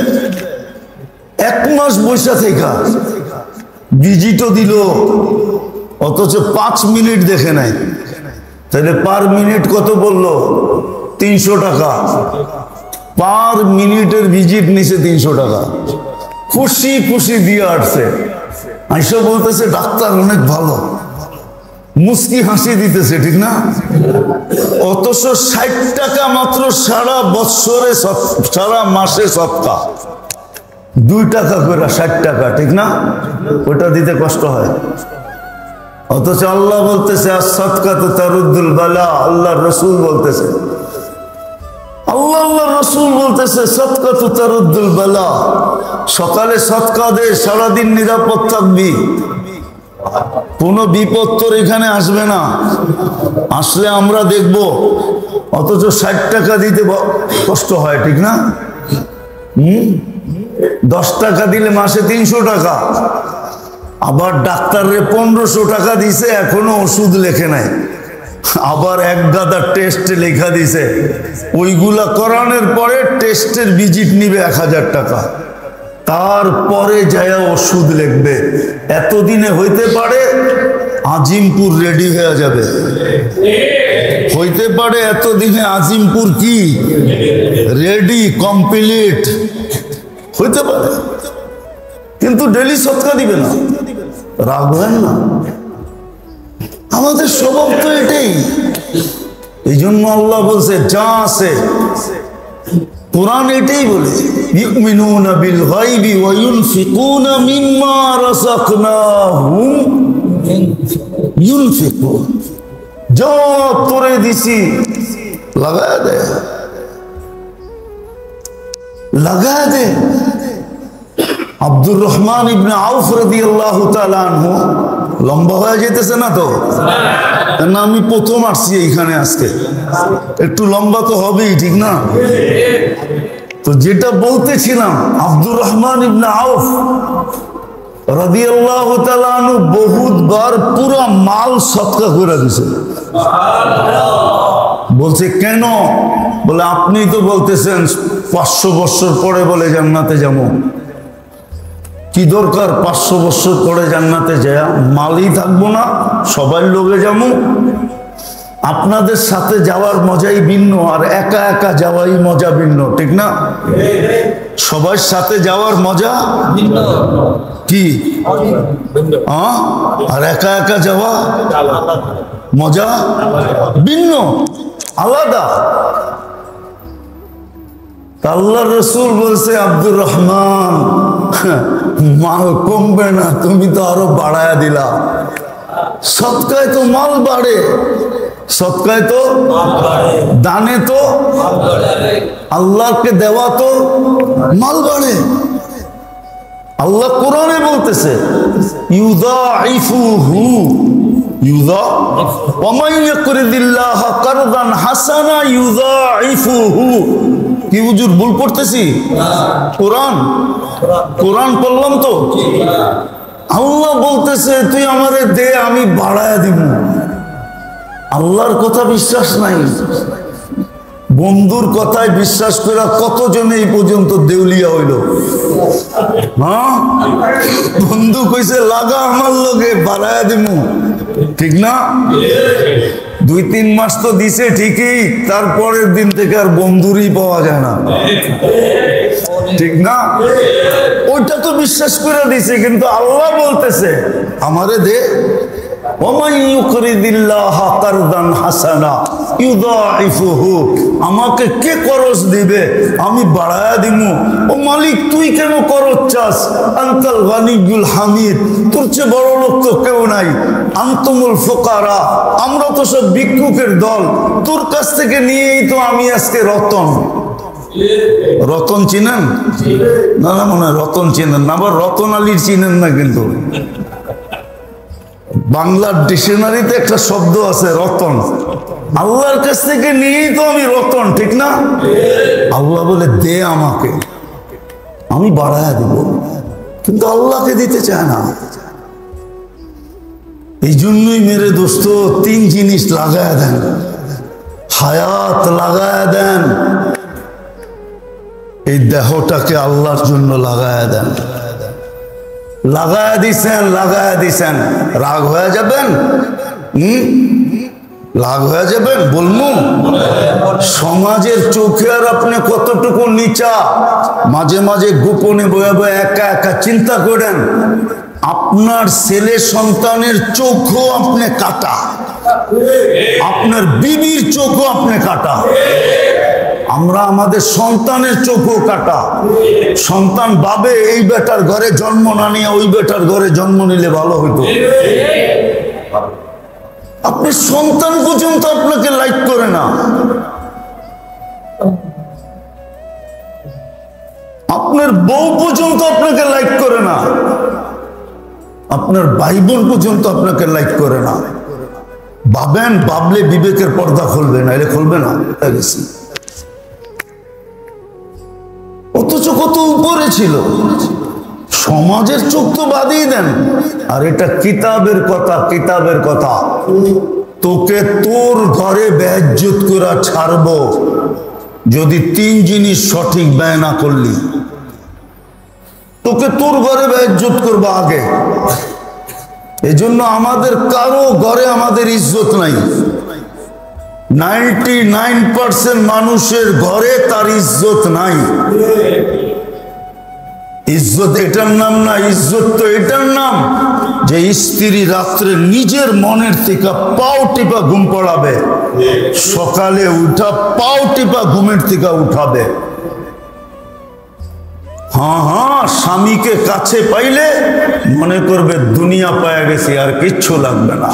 1 মাস বৈশা থেকে ভিজিটও দিল, অথচ 5 মিনিট দেখে নাই। তাহলে পার মিনিট কত বললো? 300 টাকা। পার মিনিটের ভিজিট নিছে 300 টাকা। খুশি খুশি দিয়ে আসছে, আইসা বলতেছে ডাক্তার অনেক ভালো, মুস্কি হাসি দিতেছে, ঠিক না? অথচ 60 টাকা মাত্র সারা বছরে, সারা মাসে সৎকা 2 টাকা করে 60 টাকা, ঠিক না? ওটা দিতে কষ্ট হয়। অথচ আল্লাহ বলতেছে as-সাদকা তারুদ্দুল বালা, আল্লাহ রসুল বলতেছে, আল্লাহ রসুল বলতেছে সৎকা তারুদ্দুল বালা, সকালে সৎকা দে, সারাদিন নিরাপদ থাকবি, কোনো বিপদ তোর এখানে আসবে না, আসলে আমরা দেখব। অথচ 60 টাকা দিতে কষ্ট হয়, ঠিক না? 10 টাকা দিলে মাসে 300 টাকা। আবার ডাক্তাররে 1500 টাকা দিছে, এখনো ওষুধ লেখে নাই, আবার 1 গাদা টেস্ট লেখা দিছে, ওইগুলা করানোর পরে টেস্টের ভিজিট নিবে 1000 টাকা, তারপরে যায় ওষুধ লিখবে। এতদিনে হইতে পারে আজিমপুর রেডি হয়ে যাবে, হইতে পারে এতদিনে আজিমপুর কি রেডি কমপ্লিট হইতে পারে, কিন্তু ডেলি সৎকা দিবে না। রাখবেন না, আমাদের স্বভাব তো এটাই। এই জন্য আল্লাহ বলছে যা আছে, কোরআন এটাই বলে, ইউমিনুনা বিল গায়বি ওয়া ইউনফিকুনা মিম্মা রাযাকনাহুম ইউনফিকুন। যা তোরে দিছি লাগায় দে, লাগায় দে। আব্দুর রহমান ইবনে আউফ রাদিয়াল্লাহু তাআলা আনহু, লম্বা হয়ে যেতেছে না তো? না, আমি প্রথম আসছি এইখানে আজকে, একটু লম্বা তো হবেই, ঠিক না? তো যেটা বলতেছিলাম, আব্দুর রহমান ইবনে আউফ রাদিয়াল্লাহু তাআলা আনহু বহুতবার পুরা মাল সদকা করে দিয়েছে, বলছে কেন? বলে আপনি তো বলতেছেন 500 বছর পরে বলে জান্নাতে যাবো। কি দরকার 500 বছর পরে জান্নাতে যায়? মালই থাকবো না, সবাই লোকে যাবো। আপনাদের সাথে যাওয়ার মজাই ভিন্ন, আর একা একা যাওয়াই মজা ভিন্ন, ঠিক না? সবার সাথে যাওয়ার মজা কি, আর একা একা যাওয়া মজা ভিন্ন, আলাদা। আল্লাহর রাসূল বলছে, আব্দুর রহমান মাল কমবে না, তুমি তো আরো বাড়ায়া দিলা। সদকায় তো মাল বাড়ে, সদকায় তো দানে তো আল্লাহকে দেওয়া তো মাল বাড়ে। আল্লাহ কোরআনে বলতেছে ইউদাইফুহু ওয়া মান ইয়াকরিদিল্লাহ কারদান হাসানা ইউদাইফুহু। কি হুজুর ভুল পড়তেছি? কোরআন পড়লাম তো। আল্লাহ বলতেছে তুই আমারে দে, আমি বাড়ায়া দিব। আল্লাহর কথা বিশ্বাস নাই, বন্ধুর কথায় বিশ্বাস করে কতজন এই পর্যন্ত দেউলিয়া হইল। হ্যাঁ, বন্ধু কইছে লাগা আমার লগে, বাড়ায়া দিব, ঠিক না? 2-3 মাস তো দিছে ঠিকই, তারপরের দিন থেকে আর বন্ধুরই পাওয়া যায় না, ঠিক না? ওইটা তো বিশ্বাস করে দিছে, কিন্তু আল্লাহ বলতেছে আমারে দে। আমাকে কে করজ দিবে, আমি বাড়ায়া দিব। ও মালিক তুই কেন করজ চাস? আনতাল গানিয়ুল হামিদ, তোর চেয়ে বড় লোক তো কেউ নাই। আনতুমুল ফুকারা, আমরা তো সব ভিক্ষুকের দল, তোর কাছ থেকে নিয়েই তো আমি আজকে রতন। রতন চিনেন না? না মনে হয় রতন চিনেন না, আবার রতন আলীর চিনেন না। কিন্তু বাংলার ডিকশনারিতে একটা শব্দ আছে রতন। আল্লাহর কাছ থেকে নিয়েই তো আমি রতন, ঠিক না? আল্লাহ বলে দে আমাকে, আমি বাড়ায়া দিব, কিন্তু আল্লাহকে দিতে চায় না। এই জন্যই মেরে দোস্ত 3 জিনিস লাগায়া দেন, হায়াত লাগায়া দেন, এই দেহটাকে আল্লাহর জন্য লাগায়া দেন। লাগায়া দিছেন, রাগ হয়ে যাবেন, রাগ হয়ে যাবেন। বলবো সমাজের চোখে আর আপনি কতটুকু নিচা, মাঝে মাঝে গোপনে বয়ে বয়ে একা একা চিন্তা করেন। আপনার ছেলে সন্তানের চোখও আপনি কাটা, আপনার বিবির চোখও আপনি কাটা। আমরা আমাদের সন্তানের চোখও কাটা। সন্তান ভাবে এই বেটার ঘরে জন্ম না নিয়ে ওই বেটার ঘরে জন্ম নিলে ভালো হইতো। আপনি সন্তান পর্যন্ত আপনাকে লাইক করে না, আপনার বউ পর্যন্ত আপনাকে লাইক করে না, আপনার ভাই বোন পর্যন্ত আপনাকে লাইক করে না। ভাবেন, ভাবলে বিবেকের পর্দা খুলবে না, এলে খুলবে না। অথচ কত উপরে ছিল। সমাজের চোখ তো বাদই দেন, আর এটা কিতাবের কথা। কিতাবের কথা, তোকে তোর ঘরে বেইজ্জত করা ছাড়বো যদি 3 জিনিস সঠিক ব্যয় না করলি। তোকে তোর ঘরে বেইজ্জত করবো আগে। এজন্য আমাদের কারো ঘরে আমাদের ইজ্জত নাই। 99% মানুষের ঘরে তার ইজ্জত নাই। ইজ্জত এটার নাম না, ইজ্জত তো এটার নাম যে স্ত্রী রাত্রে নিজের মনের থেকে পাও টিপা ঘুম পড়াবে, সকালে উঠা পাও টিপা ঘুমের থেকে উঠাবে। হ্যাঁ, স্বামীকে কাছে পাইলে মনে করবে দুনিয়া পায়া গেছি, আর কিচ্ছু লাগবে না।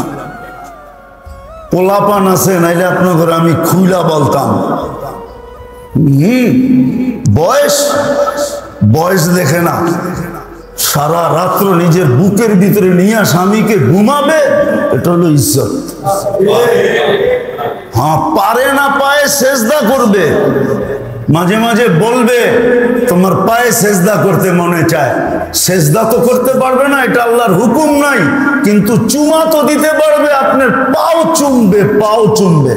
পোলাপান আছে, নাইলে আপনার ঘরে আমি খুইলা বলতাম। বয়স দেখে না, সারা রাত্র নিজের বুকের ভিতরে নিয়ে স্বামীকে ঘুমাবে, এটা হলো ইজ্জত। হ্যাঁ, পারে না পায়ে সেজদা করবে, মাঝে মাঝে বলবে তোমার পায়ে সেজদা করতে মনে চায়, সেজদা তো করতে পারবে না, এটা আল্লাহর হুকুম নাই, কিন্তু চুমা তো দিতে পারবে, আপনার পাও চুমবে, পাও চুমবে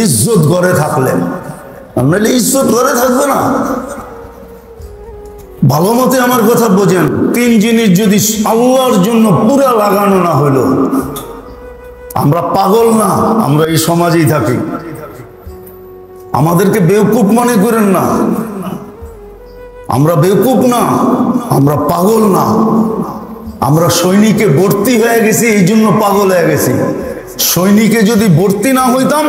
ইজ্জত ঘরে থাকলে। আপনার ইজ্জত ঘরে থাকবে না। ভালো মতে আমার কথা বোঝেন, তিন জিনিস যদি আল্লাহর জন্য পুরা লাগানো না হলো, আমরা পাগল না, আমরা এই সমাজেই থাকি। আমাদেরকে বেওকুফ মনে করেন না, আমরা বেওকুফ না, আমরা পাগল না। আমরা সৈনিকে ভর্তি হয়ে গেছি, এই জন্য পাগল হয়ে গেছি। সৈনিকে যদি ভর্তি না হইতাম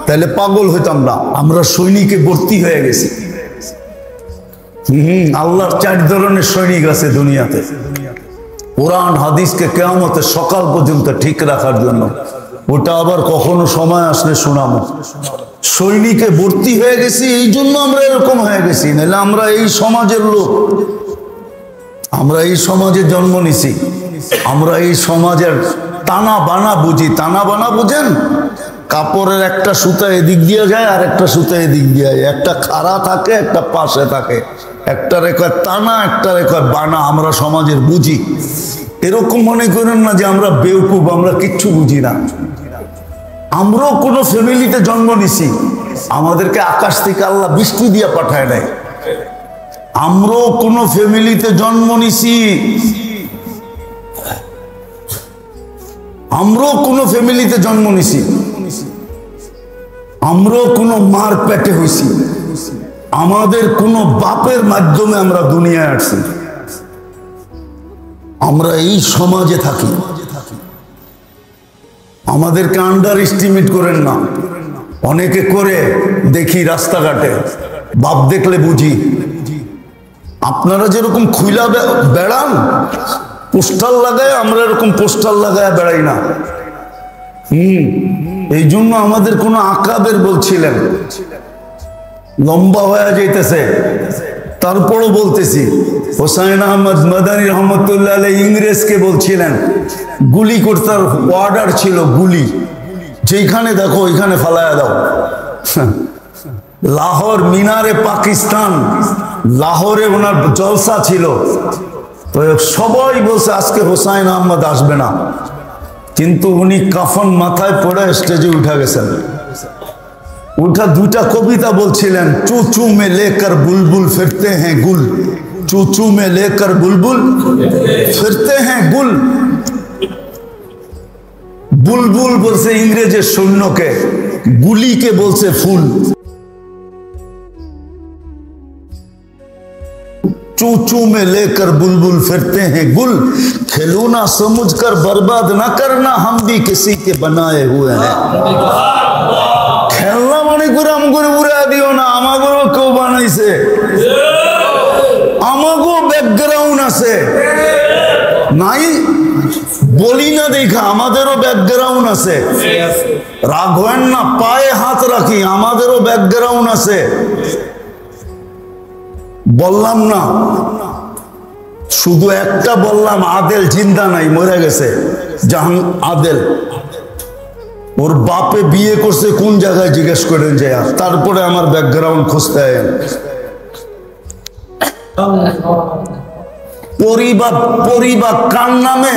তাহলে পাগল হইতাম না। আমরা সৈনিকে ভর্তি হয়ে গেছি। আল্লাহর 4 ধরনের সৈনিক আছে দুনিয়াতে, কোরআন হাদিসকে কিয়ামতের সকাল পর্যন্ত ঠিক রাখার জন্য। ওটা আবার কখনো সময় আসলে শোনাবো। সৈনিকে ভর্তি হয়ে গেছি, এই জন্য আমরা এরকম হয়ে গেছি। নাহলে আমরা এই সমাজের লোক, আমরা এই সমাজে জন্ম নিছি, আমরা এই সমাজের টানা বানা বুঝি। টানা বানা বুঝেন? কাপড়ের একটা সুতা এদিক দিয়ে যায় আর একটা সুতা এদিক দিয়ে যায়, একটা খাড়া থাকে একটা পাশে থাকে, একটা রেখা টানা একটা রেখা বানা। আমরা সমাজের বুঝি। এরকম মনে করেন না যে আমরা বেওকুফ, আমরা কিচ্ছু বুঝি না। আমরাও কোনো ফ্যামিলিতে জন্ম নিছি, আমাদেরকে আকাশ থেকে আল্লাহ বৃষ্টি দিয়ে পাঠায় নাই। আমরাও কোনো ফ্যামিলিতে জন্ম নিছি, আমরাও কোনো ফ্যামিলিতে জন্ম নিছি, আমরাও কোনো মার পেটে হইছি, আমাদের কোনো বাপের মাধ্যমে আমরা দুনিয়ায় আসছি। আমরা এই সমাজে থাকি। আমাদেরকে আন্ডার এস্টিমেট করেন না। অনেকে করে দেখি রাস্তাঘাটে, বাপ দেখলে বুঝি। আপনারা যেরকম খুইলা বেড়ান পোস্টার লাগায়, আমরা এরকম পোস্টার লাগায় বেড়াই না। এই জন্য আমাদের কোনো আকাবের বলছিলেন, লম্বা হয়ে যাইতেছে, তারপরও বলতেছি। হোসাইন আহমদ মাদানী রহমতুল্লাহ আলাইহি ইংরেজকে বলছিলেন, গুলি করতে অর্ডার ছিল, গুলি যেখানে দেখো ওইখানে ফালায়া দাও। লাহোর মিনারে পাকিস্তান, লাহোরে ওনার জলসা ছিল, তো সবাই বলছে আজকে হোসাইন আহমদ আসবে না, কিন্তু উনি কাফন মাথায় পড়ে স্টেজে উঠে গেছেন। উঠা 2টা কবিতা বলছিলেন, চুচু মে লেকর বুলবুল ফিরতে হ্যাঁ গুল, চুচু মে লেকর বুলবুল ফিরতে হ্যাঁ গুল। বুলবুল বলছে ইংরেজের সৈন্যকে, গুলিকে বলছে ফুল। चूचू में लेकर बुलबुल फिरते हैं गुल, खिलौना समझकर बर्बाद ना करना, हम भी किसी के बनाए हुए हैं। खेलना माने করে আমগরে উড়া দিও না, আমাগরও কেউ বানাইছে, আমাগো ব্যাকগ্রাউন্ড আছে নাই, বলি না দেখা আমাদেরও ব্যাকগ্রাউন্ড আছে। রাগ হয় না, পায়ে হাত রাখি, আমাদেরও ব্যাকগ্রাউন্ড আছে। বললাম না, শুধু একটা বললাম, আদেল জিন্দা নাই, মরে গেছে। জাহান আদেল, ওর বাপে বিয়ে করছে কোন জায়গায় জিজ্ঞেস করেন যে, তারপরে আমার ব্যাকগ্রাউন্ড খুঁজতে হয়। পরিবার কার নামে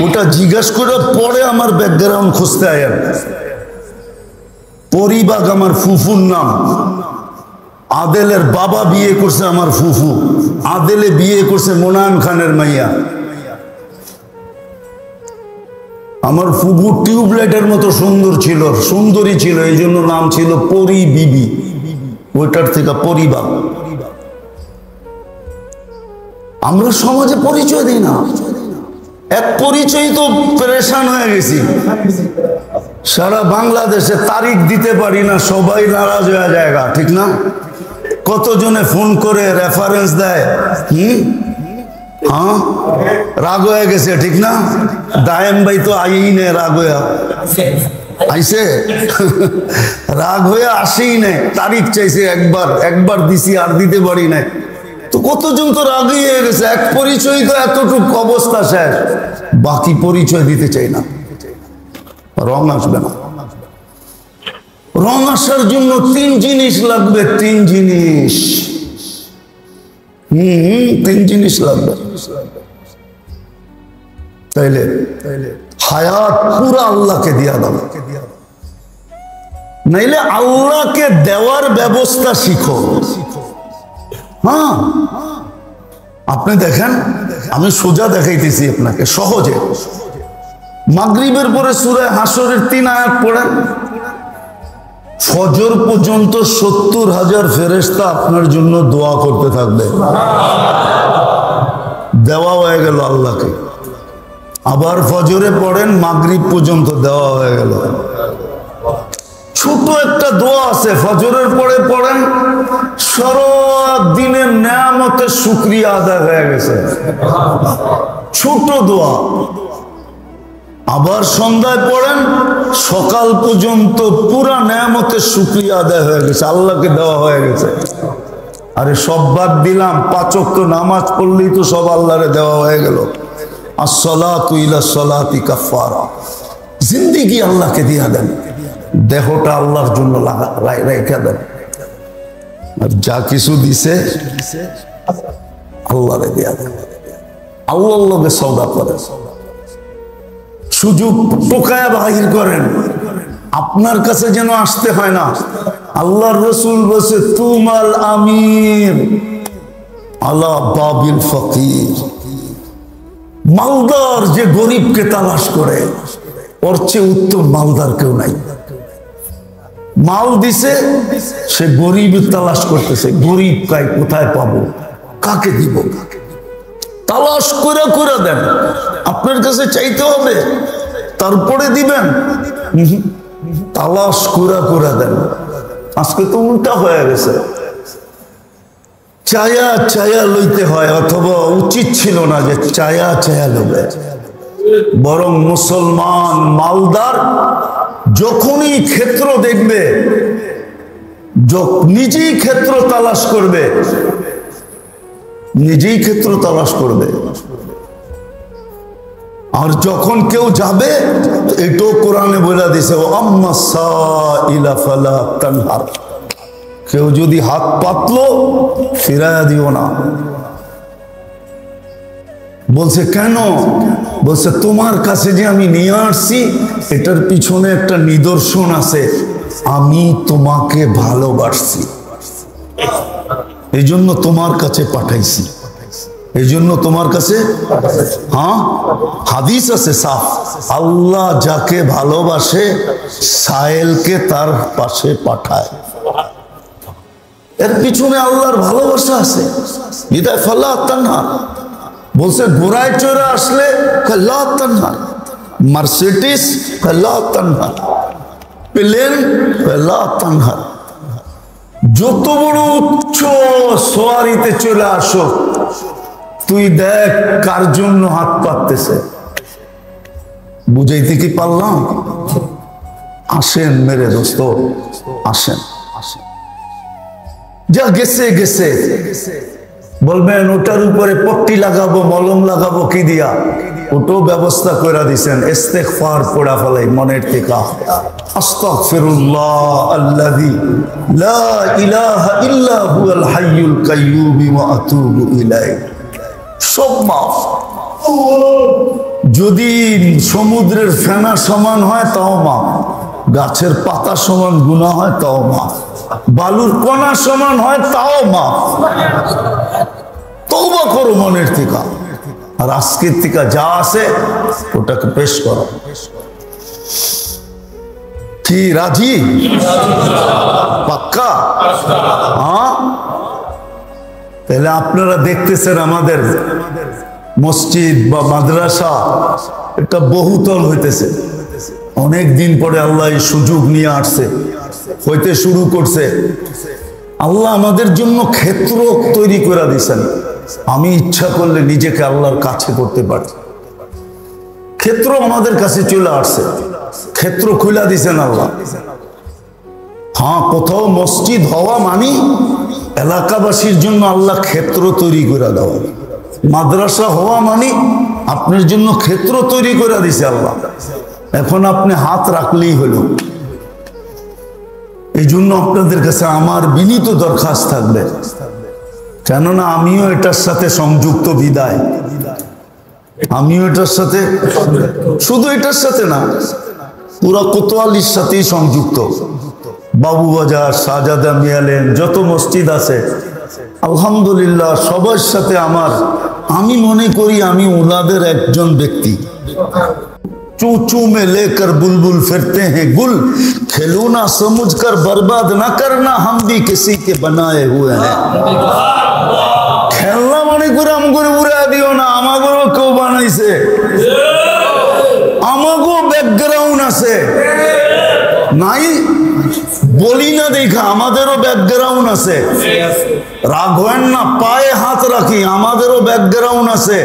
ওটা জিজ্ঞেস করে পরে আমার ব্যাকগ্রাউন্ড খুঁজতে হয়। পরিবাগ আমার ফুফুর নাম। আদেলের বাবা বিয়ে করছে আমার ফুফু, আদেলে বিয়ে করছে মোনায়েম খানের মাইয়া। আমার ফুফু টিউবলাইটের মতো সুন্দর ছিল, সুন্দরী ছিল, এই জন্য নাম ছিল পরি বিবি, ওইটার থেকে পরিবার। আমরা সমাজে পরিচয় দিই না, এক পরিচয় তো পেরেশান হয়ে গেছি। সারা বাংলাদেশে তারিখ দিতে পারি না, সবাই নারাজ হয়ে জায়গা, ঠিক না? কতজনে ফোন করে রেফারেন্স দেয়, হ্যাঁ রাগ হয়ে গেছে, ঠিক না? দায়েম ভাই তো আইই নে, রাগ হয়ে আইসে, রাগ হয়ে আসেই নেই, তারিখ চাইছে, একবার দিছি আর দিতে পারি নাই। তো কতজন তো রাগই হয়ে গেছে, এক পরিচয় তো এতটুক অবস্থা শেষ, বাকি পরিচয় দিতে চাই না, রং আসবে না। রং আসার জন্য 3 জিনিস লাগবে, 3 জিনিস। 3 জিনিস লাগবে। তাইলে হায়াত পুরা আল্লাহকে দিয়া দাও, নাইলে আল্লাহকে দেওয়ার ব্যবস্থা শিখো। হ্যাঁ, আপনি দেখেন, আমি সোজা দেখাইতেছি আপনাকে সহজে। মাগরিবের পরে সূরা হাসরের 3 আয়াত পড়েন, ফজর পর্যন্ত 70,000 ফেরেশতা আপনার জন্য দোয়া করতে থাকবে। দেওয়া হয়ে গেল আল্লাহকে। আবার ফজরে পড়েন, মাগরিব পর্যন্ত দেওয়া হয়ে গেল। ছোট একটা দোয়া আছে, ফজরের পরে পড়েন, সারা দিনের নেয়ামতের শুকরিয়া আদায় হয়ে গেছে। ছোট দোয়া। আবার সন্ধ্যায় পড়েন, সকাল পর্যন্ত পুরা নেয়ামতের শুকরিয়া আদায় হয়ে গেছে, আল্লাহকে দেওয়া হয়ে গেছে। আরে সব বাদ দিলাম, 5 ওয়াক্ত নামাজ পড়লেই তো সব আল্লাহরে দেওয়া হয়ে গেল। আসসালাতু ইলা সালাতি কাফারা। জিন্দেগি আল্লাহকে দিয়া দেন, দেহটা আল্লাহর জন্য রাইখা দেন, আর যা কিছু দিছে আল্লাহরে দিয়া দেন। আল্লাহর লগে সওদা করেন, সুযোগ টোকায়া বাহির করেন, আপনার কাছে যেন আসতে হয় না। আল্লাহর রাসূল বলেছে, তুমাল আমির আলা বাবিল ফকির। মালদার যে গরিবকে তালাশ করে, ওর চেয়ে উত্তম মালদার কেউ নাই। মাল দিছে, সে গরিব তালাশ করতেছে, গরিব কোথায় পাবো, কাকে দিব। তালাশ করে করে দেন, আপনার কাছে চাইতে হবে তারপরে দিবেন। তালাশ করে করে দেন। আজকে তো উল্টা হয়ে গেছে, চায়া চায়া লইতে হয়, অথবা উচিত ছিল না যে চায়া চায়া লবে। বরং মুসলমান মালদার যখনই ক্ষেত্র দেখবে, নিজেই ক্ষেত্র তালাশ করবে, নিজেই ক্ষেত্র তালাশ করবে। আর যখন কেউ যাবে, এটাও কোরআনে বলে দিছে, আম্মা সাইলা ফালা তানহার। কেউ যদি হাত পাতলো, ফিরাইয়া দিও না। বলছে কেন? বলছে তোমার কাছে যে আমি নিয়ে আসছি, এটার পিছনে একটা নিদর্শন আছে, আমি তোমাকে ভালোবাসছি, এই জন্য তোমার কাছে পাঠাইছি, এই জন্য তোমার কাছে। হ্যাঁ, হাদিস আছে সাফ, আল্লাহ যাকে ভালোবাসে সায়েলকে তার পাশে পাঠায়। এর পিছনে আল্লাহর ভালোবাসা আছে। বিদায় ফালা তানহার বলছে, ঘোড়ায় চড়ে আসলে লা তানহার, মার্সিডিস লা তানহার, প্লেন লা তানহার। যত বড় উচ্চ সোয়ারিতে চলে আসো, তুই দেখ কার জন্য হাত পাততেছে। বুঝাইতে কি পারলাম? আসেন মেরে দোস্ত, আসেন আসেন। যা গেছে গেছে, বলবেন ওটার উপরে পট্টি লাগাবো, মলম লাগাবো কি দিয়া, ওটাও ব্যবস্থা করে দিছেন। ইস্তেগফার পড়া ফেলাই মনের থেকে, আস্তাগফিরুল্লাহ আল্লাযী লা ইলাহা ইল্লা হুয়াল হাইয়ুল কাইয়্যুম ওয়া আতুবু ইলাইহি। সব মাফ। যদি সমুদ্রের ফেনা সমান হয় তাও মাফ, গাছের পাতা সমান গুনাহ হয় তাও মাফ, বালুর কণা সমান হয় তাও মাফ। তওবা করো মনের থেকে, আর আজকের থেকে যা আছে ওটাকে পেশ করো। কি রাজি? পাক্কা? হ্যাঁ, তাহলে আপনারা দেখতেছেন আমাদের মসজিদ বা মাদ্রাসা এটা বহুতল হইতেছে। অনেক দিন পরে আল্লাহ এই সুযোগ নিয়ে আসছে, হইতে শুরু করছে। আল্লাহ আমাদের জন্য ক্ষেত্র তৈরি করে দিয়েছেন। আমি ইচ্ছা করলে নিজেকে আল্লাহর কাছে করতে পারি। ক্ষেত্র আমাদের কাছে চলে আসছে, ক্ষেত্র খুলে দিয়েছেন আল্লাহ। হ্যাঁ, কোথাও মসজিদ হওয়া মানে এলাকাবাসীর জন্য আল্লাহ ক্ষেত্র তৈরি করে দেওয়া। মাদ্রাসা হওয়া মানে আপনার জন্য ক্ষেত্র তৈরি করে দিছে আল্লাহ। এখন আপনি হাত রাখলেই হলো। এই জন্য আপনাদের কাছে আমার বিনীত দরখাস্ত থাকবে, কেননা আমিও এটার সাথে সংযুক্ত বিদায়, আমিও এটার সাথে, শুধু এটার সাথে না, পুরা কোতোয়ালির সাথেই সংযুক্ত। বাবুবাজার, শাহজাদা মিয়ালেন, যত মসজিদ আছে আলহামদুলিল্লাহ সবার সাথে আমার, আমি মনে করি আমি ওনাদের একজন ব্যক্তি। चूचू में लेकर बुलबुल फिरते हैं गुल, खिलौना समझकर बर्बाद ना करना, हम भी किसी के बनाए हुए हैं। खेलना मने करे আমগরে উড়া দিও না, আমাগরও কেউ বানাইছে, আমাগো ব্যাকগ্রাউন্ড আছে নাই, বলি না দেখা আমাদেরও ব্যাকগ্রাউন্ড আছে। রাগ হয় না, পায়ে হাত রাখি, আমাদেরও ব্যাকগ্রাউন্ড আছে।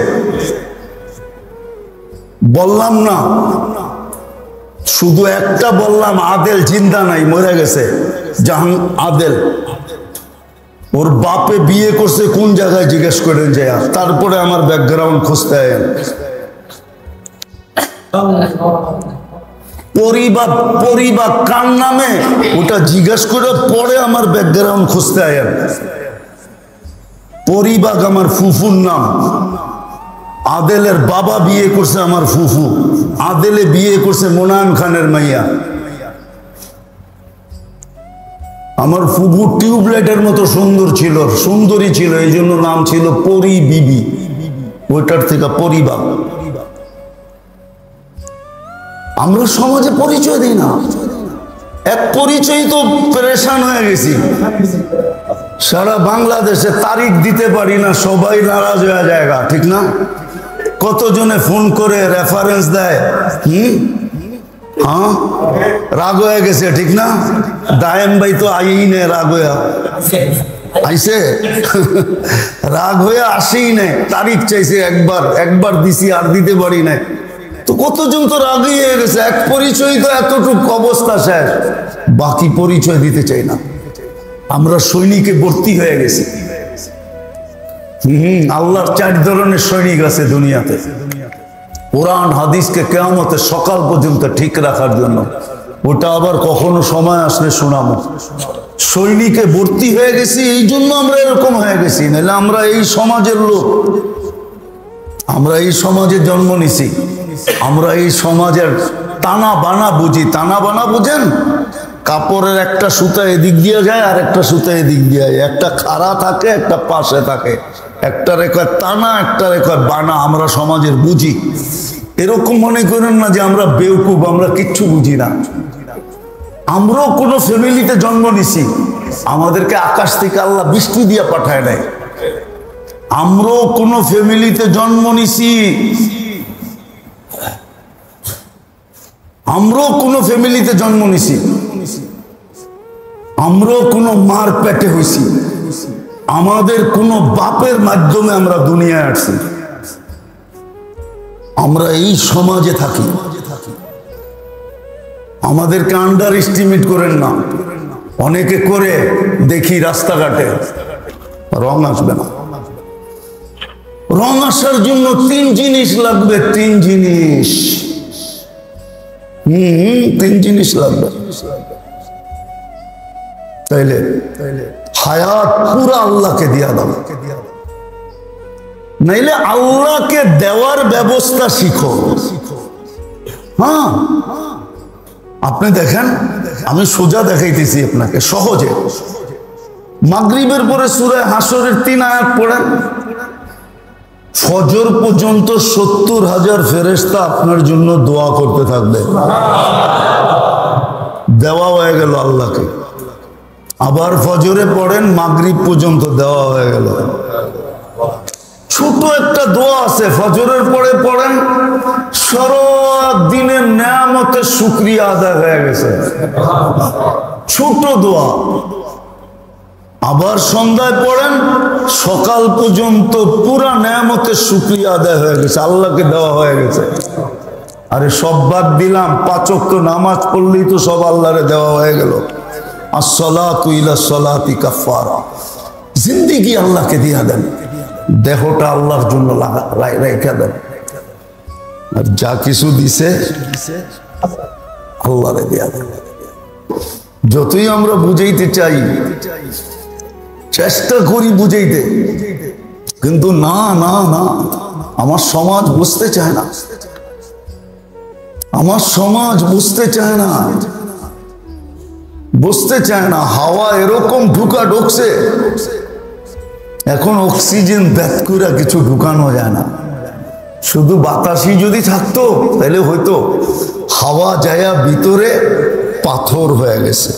বললাম না, শুধু একটা বললাম, আদেল জিন্দা নাই, মরে গেছে জাহান আদেল। ওর বাপে বিয়ে করছে কোন জায়গায় জিজ্ঞেস করেন যে, তারপরে আমার ব্যাকগ্রাউন্ড খুঁজতে হয়। পরিবার কার নামে ওটা জিজ্ঞেস করে পরে আমার ব্যাকগ্রাউন্ড খুঁজতে হয়। পরিবাগ আমার ফুফুর নাম, আদেলের বাবা বিয়ে করছে আমার ফুফু, আদেলে বিয়ে করছে মোনায়েম খানের মাইয়া। আমার ফুফু টিউবলাইটের মতো সুন্দর ছিল, সুন্দরী ছিল, এই জন্য নাম ছিল পরি বিবি, ওইটার থেকে পরিবার। আমরা সমাজে পরিচয় দিই না, এক পরিচয় তো পেরেশান হয়ে গেছি। সারা বাংলাদেশে তারিখ দিতে পারি না, সবাই নারাজ হয়ে জায়গা, ঠিক না? কতজনে ফোন করে রেফারেন্স দেয়, হ্যাঁ রাগ হয়ে গেছে, ঠিক না? দায়েম ভাই তো আইই নে, রাগ হয়ে আইসে, রাগ হয়ে আসেই নেই, তারিখ চাইছে, একবার দিছি আর দিতে পারি না। তো কতজন তো রাগই হয়ে গেছে, এক পরিচয় তো এতটুকু অবস্থা শেষ, বাকি পরিচয় দিতে চাই না। আমরা সৈনিকে ভর্তি হয়ে গেছি। আল্লাহর 4 ধরনের সৈনিক আছে দুনিয়াতে, কোরআন হাদিসকে কিয়ামতের সকাল পর্যন্ত ঠিক রাখার জন্য। ওটা আবার কখনো সময় আসলে শোনাবো। সৈনিকে ভর্তি হয়ে গেছি, এই জন্য আমরা এরকম হয়ে গেছি, নাহলে আমরা এই সমাজের লোক, আমরা এই সমাজে জন্ম নিছি, আমরা এই সমাজের টানা বানা বুঝি। টানা বানা বুঝেন? কাপড়ের একটা সুতা এদিক দিয়ে যায় আর একটা সুতা এদিক দিয়ে যায়, একটা খাড়া থাকে একটা পাশে থাকে, একটা রেখা টানা একটা রেখা বানা। আমরা সমাজের বুঝি, এরকম মনে করেন না যে আমরা বেউকুব, আমরা কিচ্ছু বুঝি না। আমরাও কোনো ফ্যামিলিতে জন্ম নিছি, আমাদেরকে আকাশ থেকে আল্লাহ বৃষ্টি দিয়ে পাঠায় নাই। আমরাও কোনো ফ্যামিলিতে জন্ম নিছি, আমরাও কোনো ফ্যামিলিতে জন্ম নিছি, আমরাও কোনো মার পেটে হইছি, আমাদের কোনো বাপের মাধ্যমে আমরা দুনিয়ায় আসছি। আমরা এই সমাজে থাকি, আমাদেরকে আন্ডার এস্টিমেট করেন না। অনেকে করে দেখি রাস্তাঘাটে, রং আসবে না। রং আসার জন্য 3 জিনিস লাগবে, 3 জিনিস, 3 জিনিস লাগবে। তাইলে হায়াত পুরা আল্লাহকে দিয়া দাও, নাইলে আল্লাহকে দেওয়ার ব্যবস্থা শিখো। হ্যাঁ, আপনি দেখেন, আমি সোজা দেখাইতেছি আপনাকে সহজে। মাগরিবের পরে সূরা হাসরের 3 আয়াত পড়েন, ফজর পর্যন্ত 70,000 ফেরেশতা আপনার জন্য দোয়া করতে থাকবে। দেওয়া হয়ে গেল আল্লাহকে। আবার ফজরে পড়েন, মাগরিব পর্যন্ত দেওয়া হয়ে গেল। ছোট একটা দোয়া আছে, ফজরের পরে পড়েন, সারা দিনের নেয়ামতের শুকরিয়া আদায় হয়ে গেছে। ছোট দোয়া। আবার সন্ধ্যায় পড়েন, সকাল পর্যন্ত পুরা নেয়ামতের শুকরিয়া আদায় হয়ে গেছে, আল্লাহকে দেওয়া হয়ে গেছে। আরে সব বাদ দিলাম, 5 ওয়াক্ত নামাজ পড়লেই তো সব আল্লাহরে দেওয়া হয়ে গেল। আসসালাতু ইলা সালাতি কাফারা। জিন্দেগি আল্লাহকে দিয়া দেন, দেহটা আল্লাহর জন্য রেখে দেন, আর যা কিছু দিছে আল্লাহরে দিয়া দেন। যতই আমরা বুঝাইতে চাই, চেষ্টা করি বুঝাইতে, কিন্তু না না না, আমার সমাজ বুঝতে চায় না, আমার সমাজ বুঝতে চায় না, বুঝতে চায় না। হাওয়া এরকম ঢুকছে, এখন অক্সিজেন ব্যাত করে কিছু ঢুকানো যায় না। শুধু বাতাসই যদি থাকতো তাহলে হয়তো, হাওয়া যায়া ভিতরে পাথর হয়ে গেছে,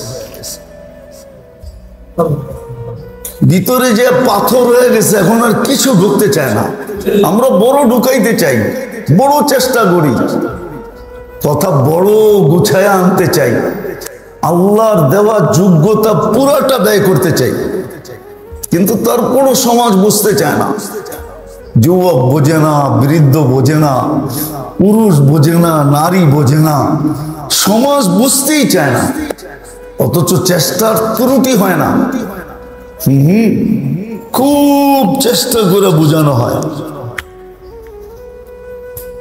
ভিতরে যে পাথর হয়ে গেছে, এখন আর কিছু ঢুকতে চায় না। আমরা বড় ঢুকাইতে চাই, বড় চেষ্টা করি, কথা বড় গুছায়া আনতে চাই, আল্লাহর দেওয়া যোগ্যতা পুরাটা ব্যয় করতে চাই, কিন্তু তারপরও সমাজ বুঝতে চায় না। যুবক বোঝে না, বৃদ্ধ বোঝে না, পুরুষ বোঝে না, নারী বোঝে না, সমাজ বুঝতেই চায় না। অথচ চেষ্টার ত্রুটি হয় না। খুব চেষ্টা করে বোঝানো হয়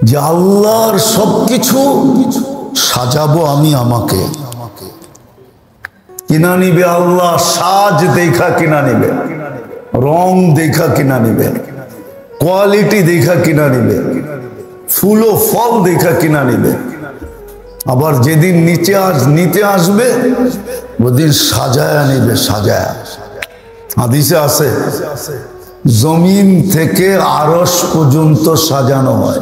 যে আল্লাহর সবকিছু সাজাবো আমি, আমাকে কিনা নিবে আল্লাহ। সাজ দেখা কিনা নিবে, রং দেখা কিনা নিবে, কোয়ালিটি দেখা কিনা নিবে, ফুল ও ফল দেখা কিনা নিবে। আবার যেদিন নিতে আসবে ওদিন সাজায়া নিবে, সাজায়া। হাদিসে আছে জমিন থেকে আরশ পর্যন্ত সাজানো হয়।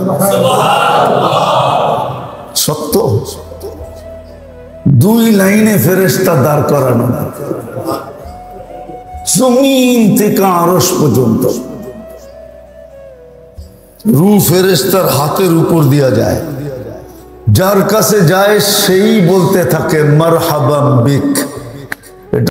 সত্য, 2 লাইনে ফেরেশতা দাঁড় করানো, জমিন থেকে আরশ পর্যন্ত। রূহ ফেরেশতার হাতের উপর দিয়া যায়, যার কাছে যায় সেই বলতে থাকে মারহাবাম বিক,